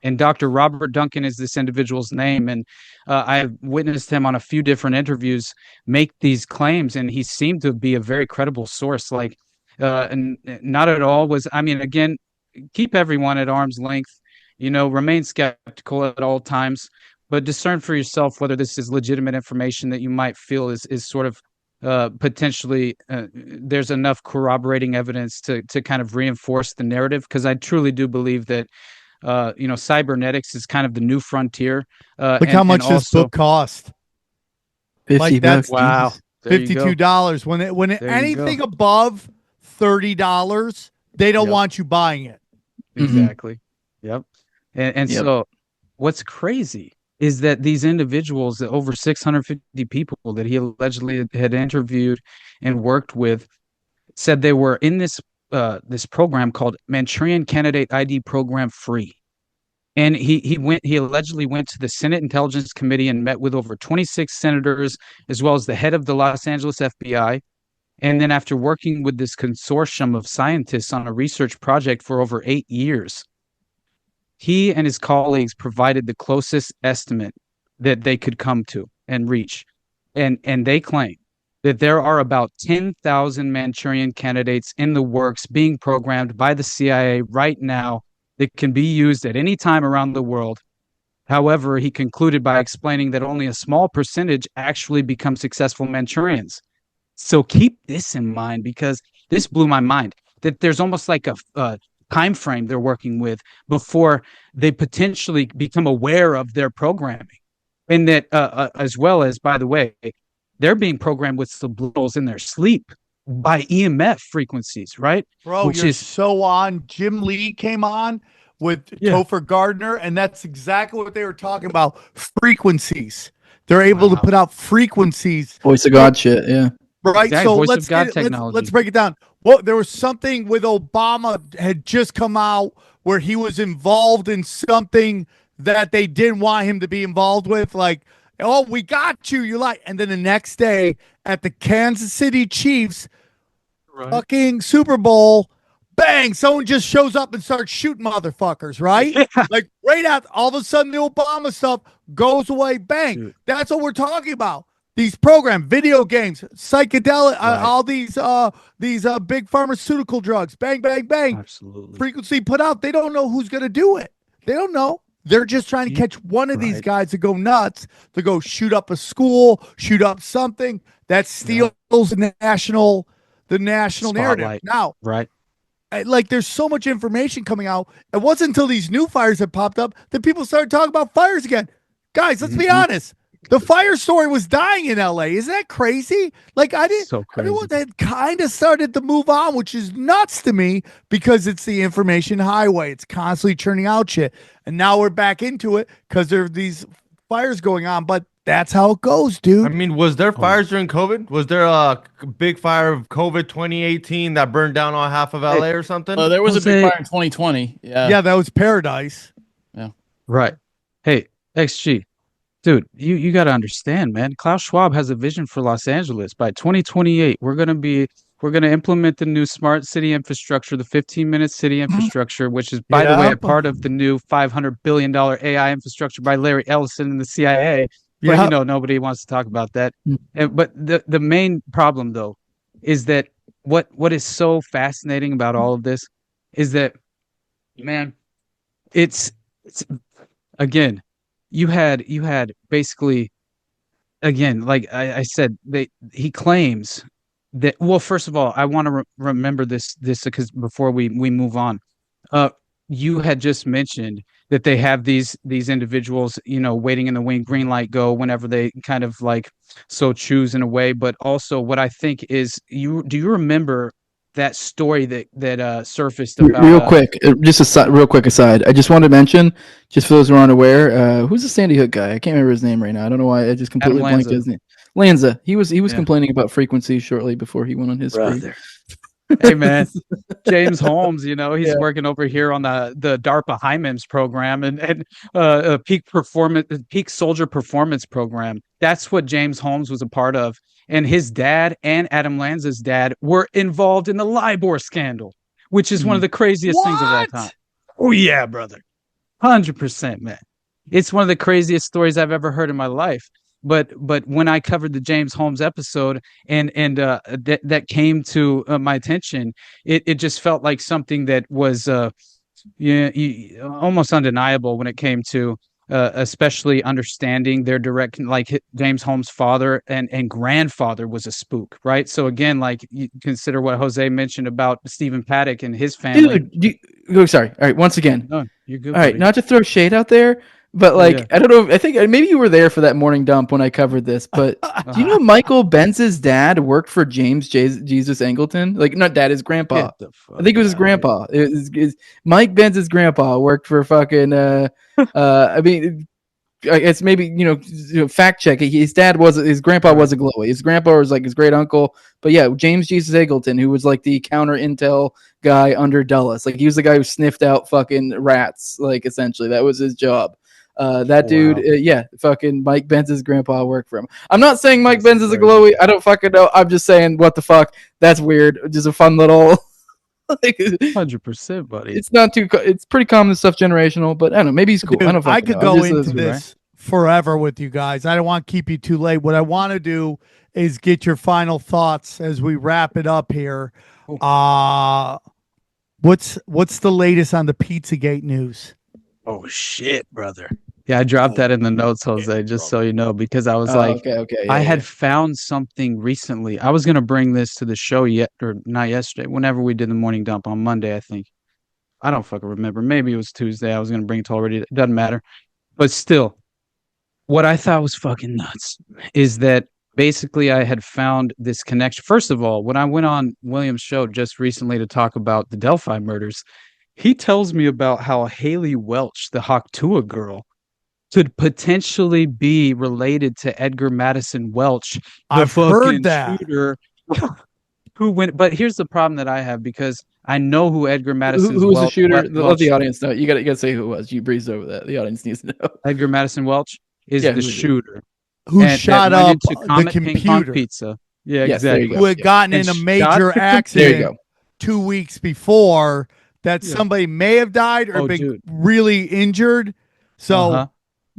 And Dr. Robert Duncan is this individual's name. And I've witnessed him on a few different interviews make these claims, and he seemed to be a very credible source. And not at all again, keep everyone at arm's length, remain skeptical at all times, but discern for yourself whether this is legitimate information that you might feel is sort of potentially there's enough corroborating evidence to kind of reinforce the narrative. Because I truly do believe that cybernetics is kind of the new frontier. Look how much this book cost. 50 bucks. Wow. $52. When anything above $30, they don't want you buying it. Exactly. Yep. And so what's crazy is that these individuals, that over 650 people that he allegedly had interviewed and worked with, said they were in this program called Manchurian Candidate ID Program Free. And he allegedly went to the Senate Intelligence Committee and met with over 26 senators, as well as the head of the Los Angeles FBI. And then after working with this consortium of scientists on a research project for over 8 years, he and his colleagues provided the closest estimate that they could come to and reach. And they claim that there are about 10,000 Manchurian candidates in the works being programmed by the CIA right now that can be used at any time around the world. However, he concluded by explaining that only a small percentage actually become successful Manchurians. So keep this in mind, because this blew my mind, that there's almost like a time frame they're working with before they potentially become aware of their programming. And that as well as, by the way, they're being programmed with subliminals in their sleep by EMF frequencies, right? Bro, which you're is so on. Jim Lee came on with Topher Gardner, and that's exactly what they were talking about. Frequencies. They're able to put out frequencies. Voice of God shit, yeah. Right. Exactly. So let's break it down. Well, there was something with Obama had just come out where he was involved in something that they didn't want him to be involved with. Like, oh, we got you. You're like, and then the next day at the Kansas City Chiefs fucking Super Bowl, bang, someone just shows up and starts shooting motherfuckers, right? Like right after, all of a sudden the Obama stuff goes away, bang. Dude. That's what we're talking about. These programs, video games, psychedelic, all these big pharmaceutical drugs, bang, bang, bang. Absolutely. Frequency put out. They don't know who's going to do it. They don't know. They're just trying to catch one of these guys to go nuts, to go shoot up a school, shoot up something that steals the national narrative. Now, like there's so much information coming out. It wasn't until these new fires had popped up that people started talking about fires again. Guys, let's be honest. The fire story was dying in LA. Isn't that crazy? Like everyone had kind of started to move on, which is nuts to me because it's the information highway. It's constantly churning out shit. And now we're back into it because there are these fires going on, but that's how it goes, dude. I mean, was there fires during COVID? Was there a big fire of COVID 2018 that burned down all half of LA or something? There was a big fire in 2020. Yeah, that was Paradise. Yeah. Right. Hey, XG. Dude, you got to understand, man. Klaus Schwab has a vision for Los Angeles. By 2028, we're going to implement the new smart city infrastructure, the 15-minute city infrastructure, which is, by the way, a part of the new $500 billion AI infrastructure by Larry Ellison and the CIA. But, nobody wants to talk about that. But the main problem, though, is that what is so fascinating about all of this is that, man, it's again, you had basically, again, like I said, he claims that. Well, first of all, I want to remember this because before we move on, you had just mentioned that they have these individuals, waiting in the wing, green light go whenever they kind of like so choose in a way. But also, what I think is, do you remember that story that surfaced about real quick, real quick aside? I just wanted to mention, just for those who aren't aware, who's the Sandy Hook guy? I can't remember his name right now. I don't know why I just completely blanked his name. Lanza. He was complaining about frequency shortly before he went on his spree. Hey man, James Holmes, he's working over here on the DARPA HIMEMS program and peak soldier performance program. That's what James Holmes was a part of. And his dad and Adam Lanza's dad were involved in the LIBOR scandal, which is one of the craziest things of all time. Oh yeah, brother. 100%, man. It's one of the craziest stories I've ever heard in my life. But when I covered the James Holmes episode and that came to my attention, it just felt like something that was almost undeniable when it came to especially understanding their direct, like James Holmes' father and grandfather was a spook, right? So again, like you consider what Jose mentioned about Stephen Paddock and his family. Dude, sorry. All right, once again. No, you're good. All right, not to throw shade out there, but I don't know. I think maybe you were there for that morning dump when I covered this. But do you know Michael Benz's dad worked for James Jesus Angleton? Like, not dad, his grandpa. I think it was his grandpa. Mike Benz's grandpa worked for fucking. I mean, I guess maybe fact check. His grandpa wasn't glowy. His grandpa was like his great uncle. But yeah, James Jesus Angleton, who was like the counter intel guy under Dulles. Like, he was the guy who sniffed out fucking rats. Like, essentially, that was his job. Dude, fucking Mike Benz's grandpa worked for him. I'm not saying Mike Benz is a glowy. I don't fucking know. I'm just saying, what the fuck? That's weird. Just a fun little. 100%, buddy. It's not too. It's pretty common stuff, generational. But I don't know. Maybe he's cool. Dude, I could go into this forever with you guys. I don't want to keep you too late. What I want to do is get your final thoughts as we wrap it up here. What's the latest on the Pizzagate news? Oh shit, brother. Yeah, I dropped that in the notes, Jose, just so you know, because I was I had found something recently. I was going to bring this to the show not yesterday, whenever we did the morning dump on Monday, I think. I don't fucking remember. Maybe it was Tuesday. I was going to bring it already. It doesn't matter. But still, what I thought was fucking nuts is that basically I had found this connection. First of all, when I went on William's show just recently to talk about the Delphi murders, he tells me about how Haley Welch, the Hawktua girl, could potentially be related to Edgar Madison Welch. I've heard that. Shooter who went. But here's the problem that I have, because I know who Edgar Madison Welch. Who was the shooter? Let the audience know. You got to say who it was. You breezed over that. The audience needs to know. Edgar Madison Welch is the shooter who shot up the computer. Pizza. Yeah, exactly. Who had gotten in a major accident 2 weeks before. That somebody may have died or been really injured. So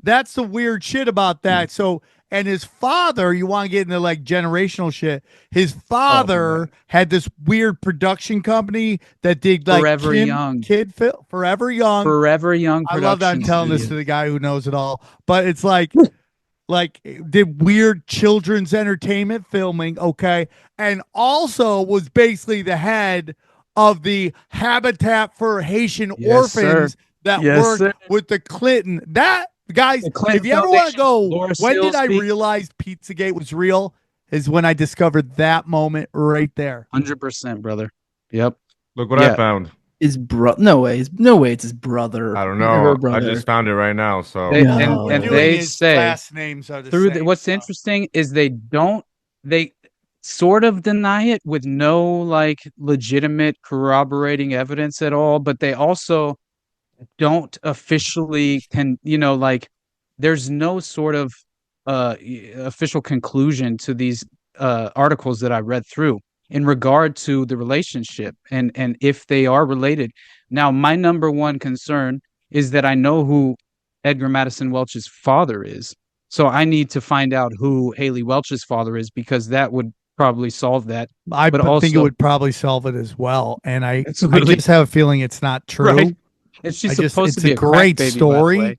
that's the weird shit about that. So, and his father, you want to get into like generational shit. His father had this weird production company that did like Forever Young. Forever Young. I love that I'm telling this to the guy who knows it all. But it's like did weird children's entertainment filming, and also was basically the head of the Habitat for Haitian Orphans that worked with the Clinton. That, guys, if you ever want to go, when did I realize Pizzagate was real? Is when I discovered that moment right there. 100%, brother. Yep. Look what I found. His no way it's his brother. I don't know. I just found it right now. So they say last names are the same. What's interesting is they sort of deny it with no like legitimate corroborating evidence at all, but they also don't officially there's no sort of official conclusion to these articles that I read through in regard to the relationship and if they are related. Now, my number one concern is that I know who Edgar Madison Welch's father is, so I need to find out who Haley Welch's father is, because that would probably solve that. I think it would probably solve it as well. And I just have a feeling it's not true. Right? It's supposed to be a great story.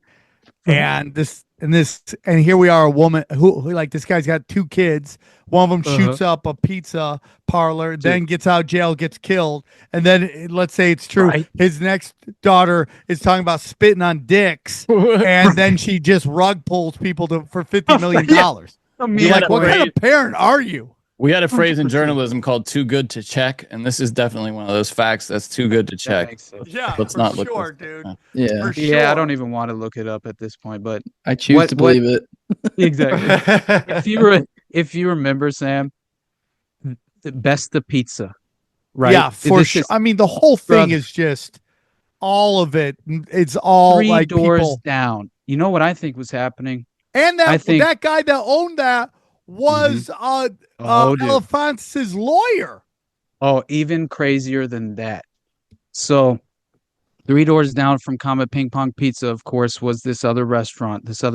And and here we are, a woman who like this guy's got 2 kids. One of them shoots up a pizza parlor, then gets out of jail, gets killed, and then let's say it's true, his next daughter is talking about spitting on dicks, and then she just rug pulls people for $50 million. You're like, what kind of parent are you? We had a phrase in journalism called "too good to check," and this is definitely one of those facts that's too good to check. Yeah, let's not look sure, dude. Yeah, yeah. I don't even want to look it up at this point, but I choose to believe it. Exactly. if you remember, Sam, the Best of Pizza, right? Yeah, for sure. I mean, the whole thing is just all of it. It's all 3 like doors people down. You know what I think was happening? And that guy that owned that was Elefantis' lawyer. Oh, even crazier than that. So 3 doors down from Comet Ping Pong Pizza, of course, was this other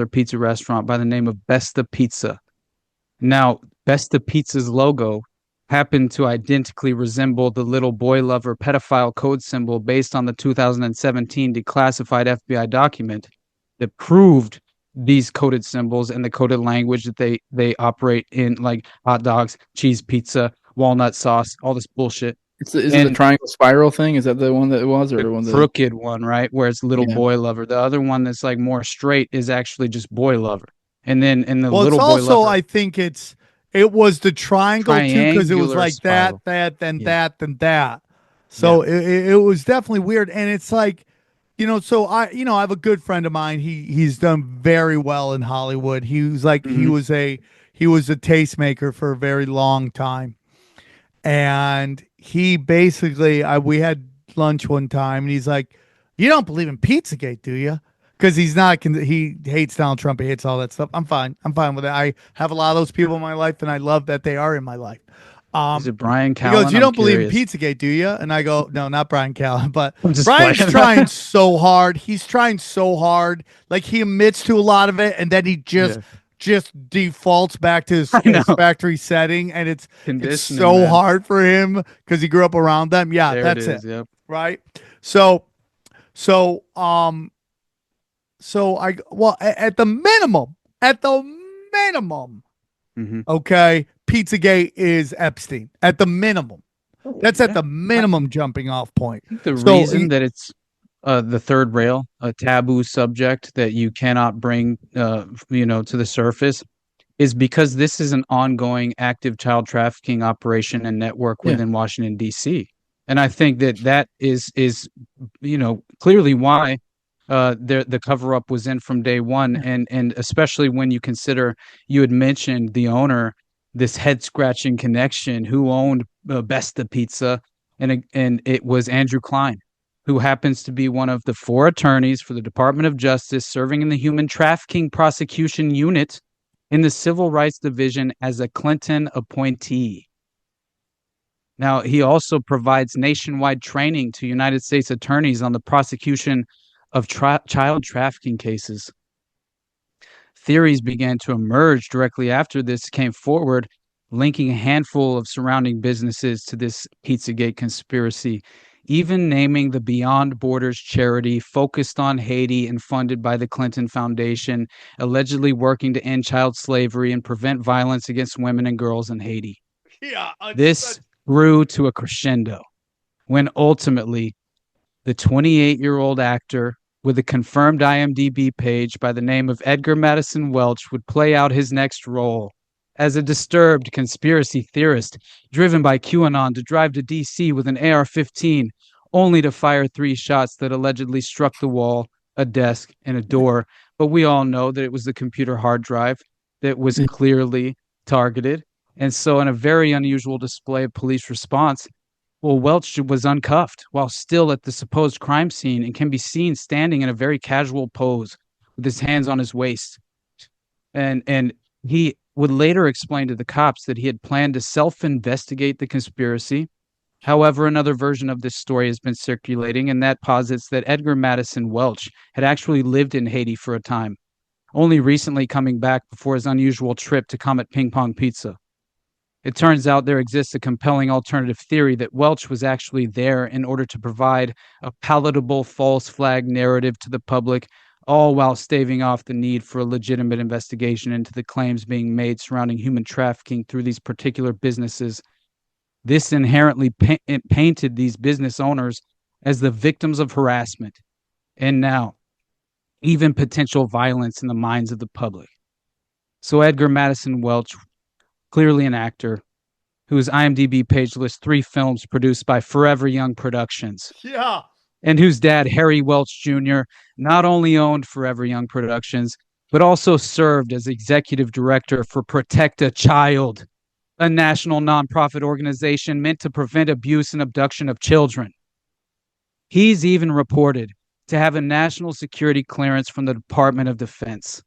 pizza restaurant by the name of Besta Pizza. Now, Besta Pizza's logo happened to identically resemble the little boy lover pedophile code symbol based on the 2017 declassified FBI document that proved these coded symbols and the coded language that they operate in, like hot dogs, cheese pizza, walnut sauce, all this bullshit. Is it the triangle spiral thing? Is that the one that it was, or the one crooked one, right? Where it's little boy lover. The other one that's like more straight is actually just boy lover. And then in the little boy lover, I think it was the triangle too, because it was like spiral. that, then that. So it was definitely weird, and it's like, so I have a good friend of mine. He's done very well in Hollywood. He was like he was a tastemaker for a very long time, and he basically we had lunch one time, and he's like, "You don't believe in Pizzagate, do you?" Because he hates Donald Trump. He hates all that stuff. I'm fine with it. I have a lot of those people in my life, and I love that they are in my life. Is it Brian Callen? He goes, "You don't believe in Pizzagate, do you?" And I go, "No, not Brian Callen, but Brian's trying so hard. He's trying so hard. Like, he admits to a lot of it, and then he just defaults back to his factory setting, and it's so hard for him because he grew up around them. Yeah, that's it. Yep. Right. So at the minimum, okay, Pizzagate is Epstein at the minimum. That's at the minimum jumping off point. The reason that it's the third rail, a taboo subject that you cannot bring, to the surface, is because this is an ongoing active child trafficking operation and network within Washington, D.C. And I think that is clearly why the cover up was in from day one, and especially when you consider, you had mentioned the owner, this head scratching connection, who owned Besta Pizza, and it was Andrew Klein, who happens to be one of the 4 attorneys for the Department of Justice serving in the Human Trafficking Prosecution Unit in the Civil Rights Division as a Clinton appointee. Now, he also provides nationwide training to United States attorneys on the prosecution of child trafficking cases. Theories began to emerge directly after this came forward, linking a handful of surrounding businesses to this Pizzagate conspiracy, even naming the Beyond Borders charity focused on Haiti and funded by the Clinton Foundation, allegedly working to end child slavery and prevent violence against women and girls in Haiti. This grew to a crescendo when ultimately the 28-year-old actor with a confirmed IMDb page by the name of Edgar Madison Welch would play out his next role as a disturbed conspiracy theorist driven by QAnon to drive to D.C. with an AR-15, only to fire 3 shots that allegedly struck the wall, a desk, and a door. But we all know that it was the computer hard drive that was clearly targeted. And so, in a very unusual display of police response, Welch was uncuffed while still at the supposed crime scene and can be seen standing in a very casual pose with his hands on his waist. And he would later explain to the cops that he had planned to self-investigate the conspiracy. However, another version of this story has been circulating, and that posits that Edgar Madison Welch had actually lived in Haiti for a time, only recently coming back before his unusual trip to Comet Ping Pong Pizza. It turns out there exists a compelling alternative theory that Welch was actually there in order to provide a palatable false flag narrative to the public all while staving off the need for a legitimate investigation into the claims being made surrounding human trafficking through these particular businesses. This inherently painted these business owners as the victims of harassment, and now even potential violence in the minds of the public. So Edgar Madison Welch, clearly an actor, whose IMDb page lists 3 films produced by Forever Young Productions. Yeah. And whose dad, Harry Welch Jr., not only owned Forever Young Productions, but also served as executive director for Protect a Child, a national nonprofit organization meant to prevent abuse and abduction of children. He's even reported to have a national security clearance from the Department of Defense.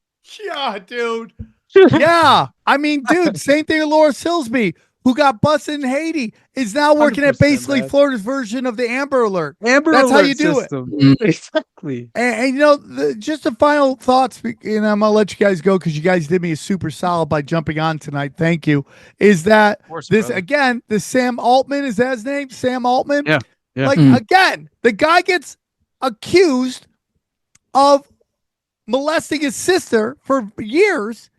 Yeah, dude. Yeah. I mean, dude, same thing with Laura Silsby, who got busted in Haiti, is now working at basically Florida's version of the Amber Alert. That's how you do system. it. Exactly. And you know, just the final thoughts, and I'm going to let you guys go because you guys did me a super solid by jumping on tonight. Thank you. Is that again, the Sam Altman, is that his name? Sam Altman? Yeah. Like, again, the guy gets accused of molesting his sister for years,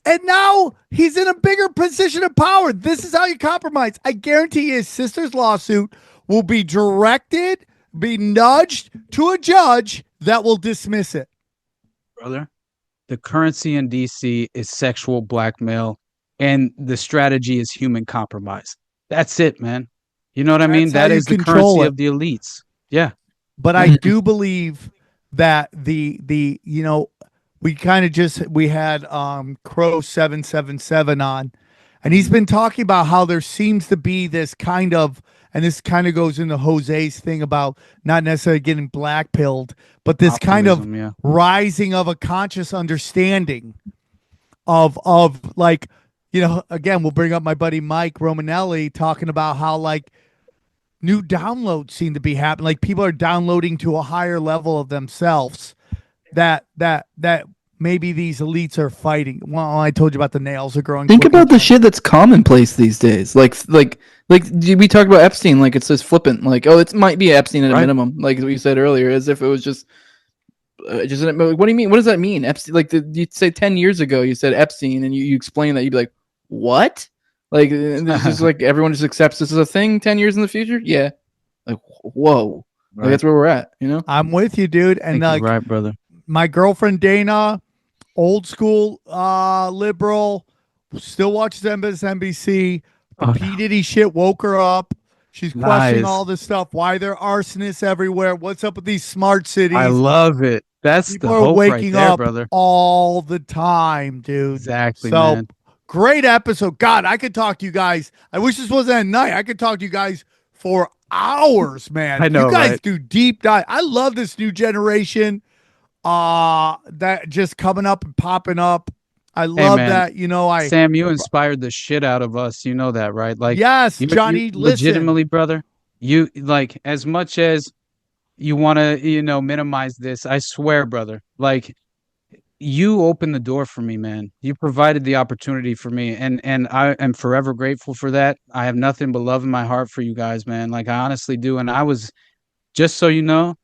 and now he's in a bigger position of power. This is how you compromise. I guarantee his sister's lawsuit will be nudged to a judge that will dismiss it. Brother, the currency in DC is sexual blackmail, and the strategy is human compromise. That's it, man. You know what I mean? That is the currency of the elites. Yeah. But I do believe that the you know, we had Crow 777 on, and he's been talking about how there seems to be this kind of, and this kind of goes into Jose's thing about not necessarily getting blackpilled, but this kind of rising of a conscious understanding of like, you know, again, we'll bring up my buddy Mike Romanelli talking about how like new downloads seem to be happening. Like people are downloading to a higher level of themselves that maybe these elites are fighting. Well, I told you about the nails are growing. Think about the shit that's commonplace these days. Like we talked about Epstein, like it's just flippant. Like, oh, it might be Epstein at a minimum, like we said earlier, as if it was just what do you mean? What does that mean? Epstein, like you'd say 10 years ago, you said Epstein, and you explain that, you'd be like, what? Like, it's just like everyone just accepts this is a thing 10 years in the future. Yeah. Like, whoa. Like, that's where we're at, you know? I'm with you, dude. And like, right, brother. My girlfriend Dana, old school liberal, still watches MSNBC. The P. Diddy shit woke her up. She's questioning all this stuff. Why there are arsonists everywhere? What's up with these smart cities? I love it. That's people the are hope waking right there, up brother. all the time, dude. Exactly. So man. Great episode. God, I could talk to you guys. I wish this wasn't at night. I could talk to you guys for hours, man. I know, you guys right? do deep dive. I love this new generation that just coming up and popping up. I love that. You know, Sam, you inspired the shit out of us. You know that, right? Like, yes, Johnny, you legitimately, brother. You like, as much as you want to, you know, minimize this, I swear, brother, like, you opened the door for me, man. You provided the opportunity for me, and I am forever grateful for that. I have nothing but love in my heart for you guys, man. Like, I honestly do. And I was, just so you know,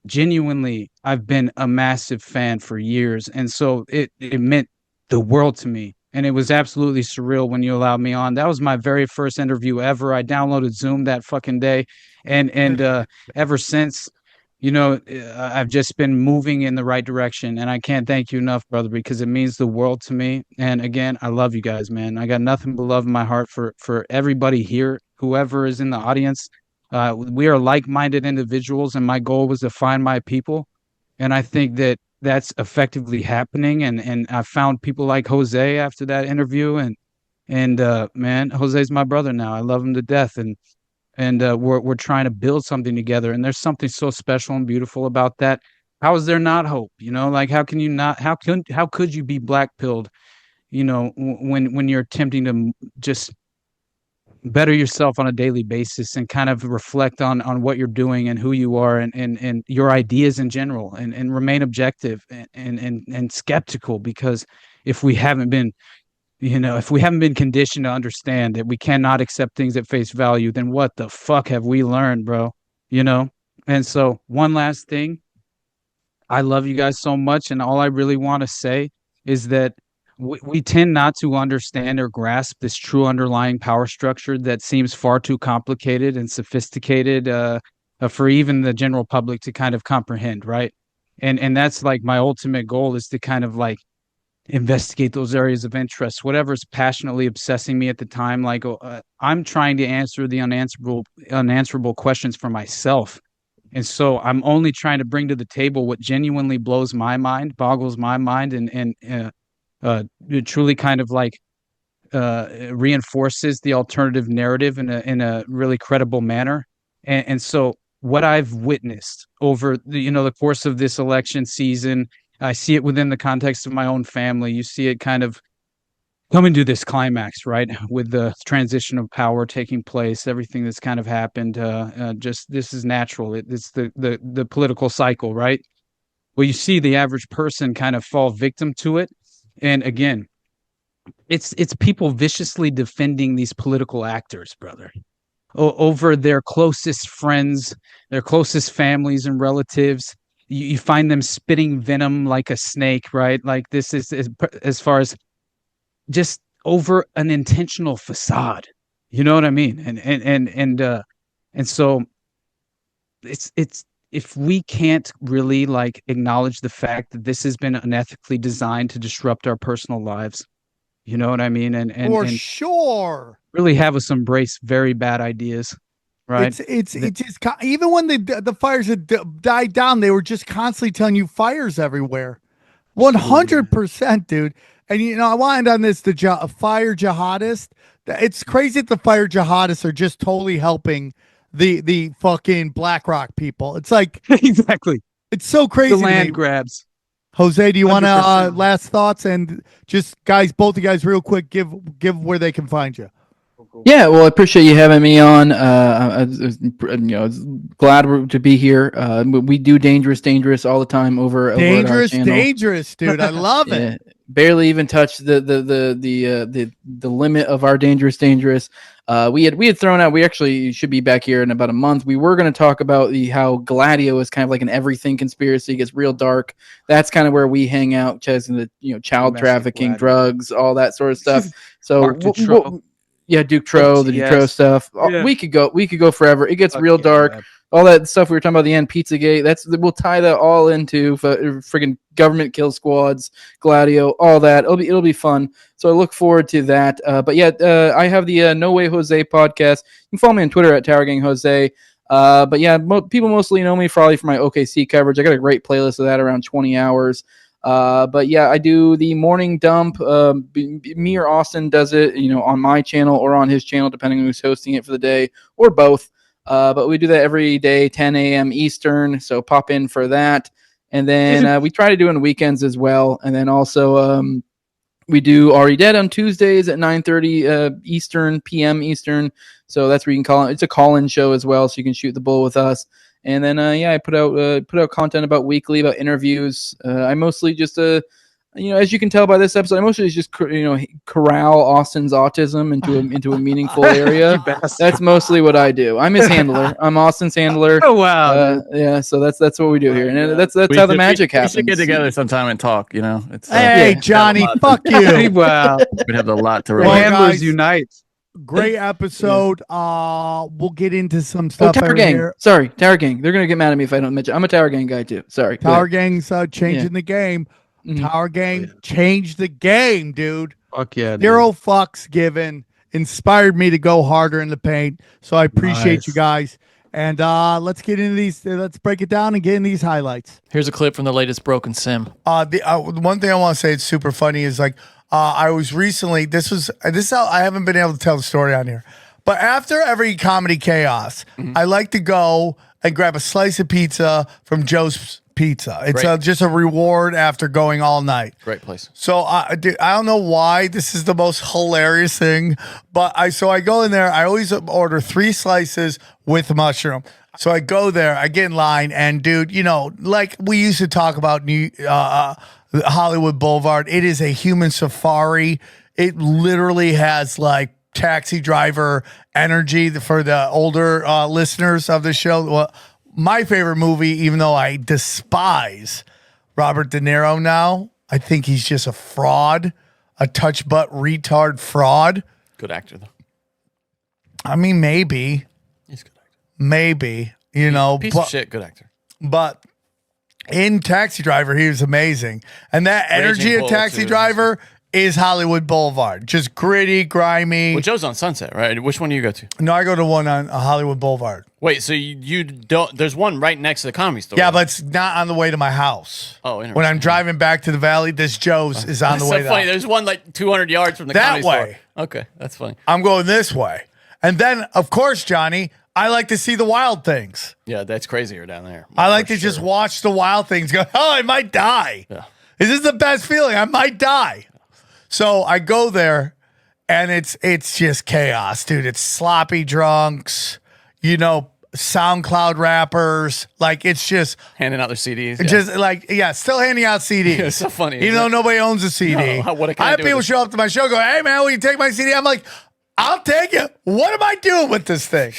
genuinely, I've been a massive fan for years, and so it meant the world to me. And it was absolutely surreal when you allowed me on. That was my very first interview ever. I downloaded Zoom that fucking day, and ever since, you know, I've just been moving in the right direction, and I can't thank you enough, brother, because it means the world to me. And again, I love you guys, man. I got nothing but love in my heart for everybody here, whoever is in the audience. We are like-minded individuals, and my goal was to find my people. And I think that that's effectively happening. And I found people like Jose after that interview, and man, Jose's my brother now. I love him to death. And we're trying to build something together, and there's something so special and beautiful about that. How is there not hope? You know, like, how can you not? How could you be blackpilled? You know, when you're attempting to just better yourself on a daily basis and kind of reflect on what you're doing and who you are and your ideas in general, and remain objective and skeptical, because if we haven't been conditioned to understand that we cannot accept things at face value, then what the fuck have we learned, bro? You know? And so one last thing, I love you guys so much, and all I really want to say is that we tend not to understand or grasp this true underlying power structure that seems far too complicated and sophisticated for even the general public to kind of comprehend, right? And that's like my ultimate goal, is to kind of like investigate those areas of interest, whatever's passionately obsessing me at the time. Like I'm trying to answer the unanswerable questions for myself. And so I'm only trying to bring to the table what genuinely blows my mind, boggles my mind, and it truly kind of like reinforces the alternative narrative in a really credible manner. And so what I've witnessed over the course of this election season, I see it within the context of my own family. You see it kind of coming to this climax, right, with the transition of power taking place, everything that's kind of happened. Just this is natural. It's the political cycle, right? Well, you see the average person kind of fall victim to it, and again, it's people viciously defending these political actors, brother, over their closest friends, their closest families and relatives. You find them spitting venom like a snake, right? Like this is as far as just over an intentional facade. You know what I mean? And so it's if we can't really like acknowledge the fact that this has been unethically designed to disrupt our personal lives, you know what I mean? And for sure, really have us embrace very bad ideas. Right. It's just even when the fires had died down, they were just constantly telling you fires everywhere. 100%, dude. And I want to end on this: the fire jihadist. It's crazy that the fire jihadists are just totally helping the fucking BlackRock people. It's like exactly. It's so crazy. The land grabs. Jose, do you want to last thoughts and just both of you guys, real quick, give where they can find you? Yeah, well, I appreciate you having me on. Glad to be here. We do dangerous all the time over at our channel. Dangerous, dude. I love it. Barely even touched the limit of our dangerous. We had thrown out. We actually should be back here in about a month. We were going to talk about how Gladio is kind of like an everything conspiracy. It gets real dark. That's kind of where we hang out, chasing the child trafficking, drugs, all that sort of stuff. So. Duke Tro, the Duke Tro stuff. Yeah. We could go forever. It gets real dark. Man. All that stuff we were talking about at the end, Pizzagate. We'll tie that all into friggin' government kill squads, Gladio, all that. It'll be fun. So I look forward to that. I have the No Way Jose podcast. You can follow me on Twitter at TowerGangJose. People mostly know me probably for my OKC coverage. I got a great playlist of that, around 20 hours. I do the morning dump. Me or Austin does it, on my channel or on his channel, depending on who's hosting it for the day, or both. But we do that every day, 10 a.m. Eastern. So pop in for that. And then we try to do it on weekends as well. And then also we do Already Dead on Tuesdays at 9:30 p.m. Eastern. So that's where you can call it. It's a call-in show as well, so you can shoot the bull with us. And then, I put out content about weekly, about interviews. I mostly just, as you can tell by this episode, I mostly just, corral Austin's autism into a meaningful area. That's mostly what I do. I'm his handler. I'm Austin's handler. Oh, wow. So that's what we do here. And that's how the magic happens. We should get together sometime and talk, It's, hey, Johnny, fuck you. Wow. We'd have a lot to relate. Handlers unite. Great episode. We'll get into some stuff. Tower Gang. Here. Sorry, Tower Gang. They're gonna get mad at me if I don't mention. I'm a Tower Gang guy too. Sorry. Tower Gang's changing the game. Mm-hmm. Tower Gang changed the game, dude. Fuck yeah. Zero fucks given. Inspired me to go harder in the paint. So I appreciate you guys. And let's get into these. Let's break it down and get in these highlights. Here's a clip from the latest Broken Sim. The one thing I want to say it's super funny is like. I was recently, this is how I haven't been able to tell the story on here, but after every comedy chaos, I like to go and grab a slice of pizza from Joe's Pizza. It's just a reward after going all night. Great place. So I don't know why this is the most hilarious thing, but I go in there. I always order 3 slices with mushroom. So I go there, I get in line, and dude, like we used to talk about Hollywood Boulevard, it is a human safari. It literally has like taxi driver energy for the older listeners of the show. Well, my favorite movie, even though I despise Robert De Niro now. I think he's just a fraud, a touch butt retard fraud. Good actor though. I mean, maybe. He's a good actor. Maybe, you know, Piece of shit, good actor. But in Taxi Driver, he was amazing. And that energy Raging of Bull, Taxi too. Driver is Hollywood Boulevard. Just gritty, grimy. Well, Joe's on Sunset, right? Which one do you go to? No, I go to one on Hollywood Boulevard. Wait, so you don't? There's one right next to the Comedy Store. Yeah, but it's not on the way to my house. Oh, interesting. When I'm driving back to the valley, this Joe's is on the That's way so there. funny. There's one like 200 yards from the That Comedy way. Store. Okay, that's funny. I'm going this way. And then, of course, Johnny, I like to see the wild things. Yeah, that's crazier down there. I like to just watch the wild things go, oh, I might die. Yeah. Is this the best feeling? I might die. So I go there and it's just chaos, dude. It's sloppy drunks, you know, SoundCloud rappers. Like it's just handing out their CDs. Just like, still handing out CDs. It's so funny. Even though nobody owns a CD. No, what can I I have do with people this? show up to my show go, hey man, will you take my CD? I'm like, I'll take it. What am I doing with this thing?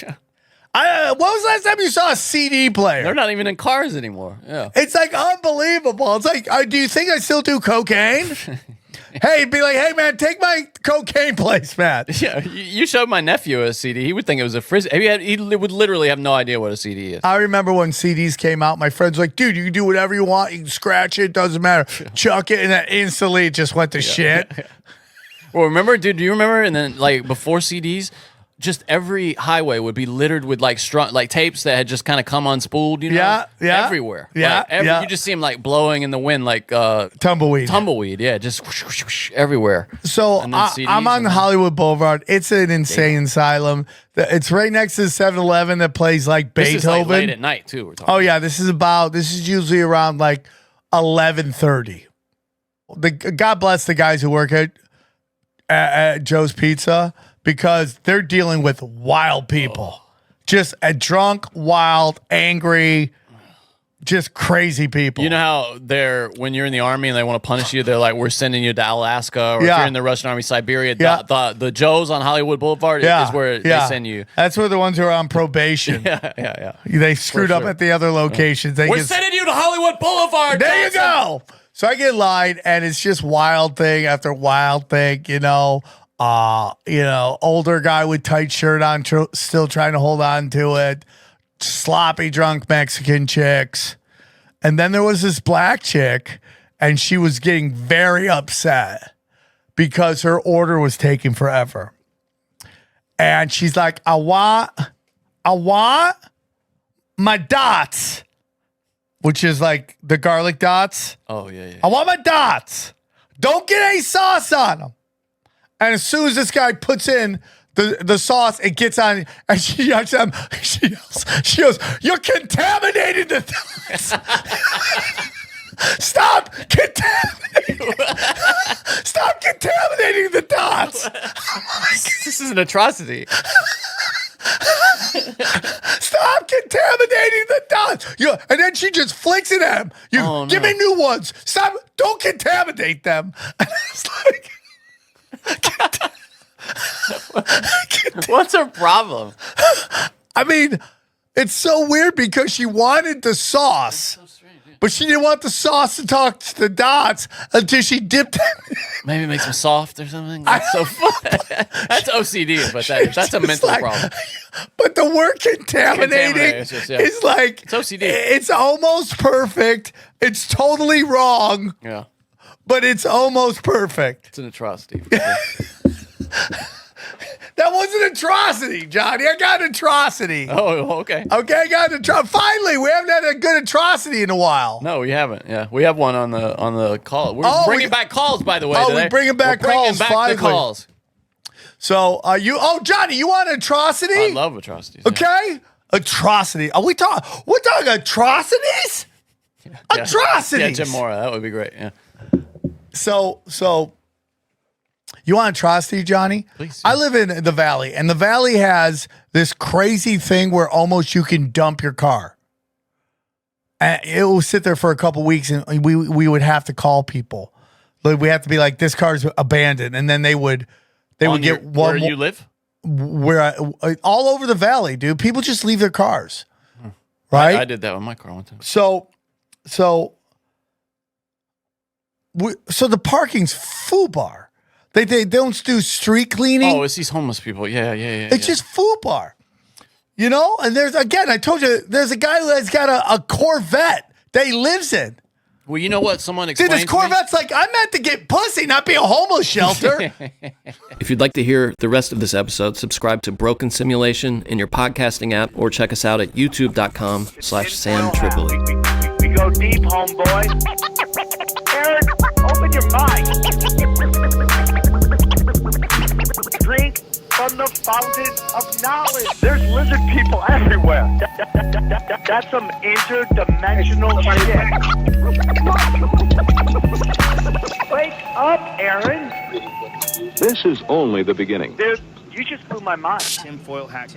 What was the last time you saw a CD player? They're not even in cars anymore. Yeah. It's like unbelievable. It's like, do you think I still do cocaine? Hey, it'd be like, hey man, take my cocaine place, Matt. Yeah, you showed my nephew a CD. He would think it was a frisbee. He would literally have no idea what a CD is. I remember when CDs came out, my friends were like, dude, you can do whatever you want. You can scratch it, doesn't matter. Chuck it, and then instantly it just went to shit. Well, remember, dude, do you remember? And then, like, before CDs, just every highway would be littered with, like, tapes that had just kind of come unspooled, you know? Yeah. Everywhere. Yeah, Like, You just see them, like, blowing in the wind, like... Tumbleweed. Tumbleweed, yeah, just whoosh, whoosh, whoosh, everywhere. So And then CDs I'm on and- Hollywood Boulevard. It's an insane asylum. It's right next to the 7-Eleven that plays, like, Beethoven. This is, like, late at night, too, we're talking. Oh, yeah. This is usually around, like, 11:30. God bless the guys who work at Joe's Pizza, because they're dealing with wild people. Just a drunk, wild, angry, just crazy people. You know how when you're in the army and they want to punish you, they're like, we're sending you to Alaska, or if Yeah. you're in the Russian army, Siberia. Yeah. The Joes on Hollywood Boulevard is where they send you. That's where the ones who are on probation. Yeah. They screwed up sure. at the other locations. They We're just- sending you to Hollywood Boulevard. There you Galison. go. So I get lied, and it's just wild thing after wild thing, you know. Older guy with tight shirt on, still trying to hold on to it. Sloppy drunk Mexican chicks. And then there was this black chick, and she was getting very upset because her order was taking forever. And she's like, I want my dots, which is like the garlic dots. Oh, yeah. I want my dots. Don't get any sauce on them. And as soon as this guy puts in the sauce, it gets on, and she yells, she goes, you're contaminating the dots. Stop contaminating the dots. This is an atrocity. Stop contaminating the dots. And then she just flicks it at him. Give me new ones. Stop. Don't contaminate them. And it's like, what's her problem? I mean, it's so weird because she wanted the sauce, but she didn't want the sauce to talk to the dots until she dipped them. Maybe it makes them soft or something. That's so fun. That's OCD, but that's a mental problem. But the word contaminating It's just, yeah. is like, It's OCD. It's almost perfect. It's totally wrong, Yeah, but it's almost perfect. it's an atrocity. That was an atrocity, Johnny. I got an atrocity. Oh, okay. Okay, I got an atrocity. Finally, we haven't had a good atrocity in a while. No, we haven't. Yeah, we have one on the call. We're bringing back calls, by the way. Oh, today. we're bringing back We're bringing calls, back finally. the calls. So, Johnny, you want atrocity? I love atrocities. Yeah. Okay, atrocity. We're talking atrocities. Yeah. Atrocities. Yeah, Jim Mora. That would be great. Yeah. So you want atrocity, Johnny? Please. I live in the Valley, and the Valley has this crazy thing where almost you can dump your car. And it will sit there for a couple weeks, and we would have to call people. Like, we have to be like, this car's abandoned, and then they would get one. Where you live? All over the Valley, dude. People just leave their cars, right? I did that with my car one time. So So the parking's FUBAR. They don't do street cleaning. Oh, it's these homeless people. Yeah. It's just FUBAR. You know, and I told you, there's a guy who has got a Corvette that he lives in. Well, you know what? Someone explained this Corvette's like, I meant to get pussy, not be a homeless shelter. If you'd like to hear the rest of this episode, subscribe to Broken Simulation in your podcasting app or check us out at youtube.com/SamTripoli. We go deep, homeboy. Aaron, open your mind. Drink from the fountain of knowledge. There's lizard people everywhere. That's some interdimensional shit. Wake up, Aaron. This is only the beginning. Dude, you just blew my mind. Tinfoil hack.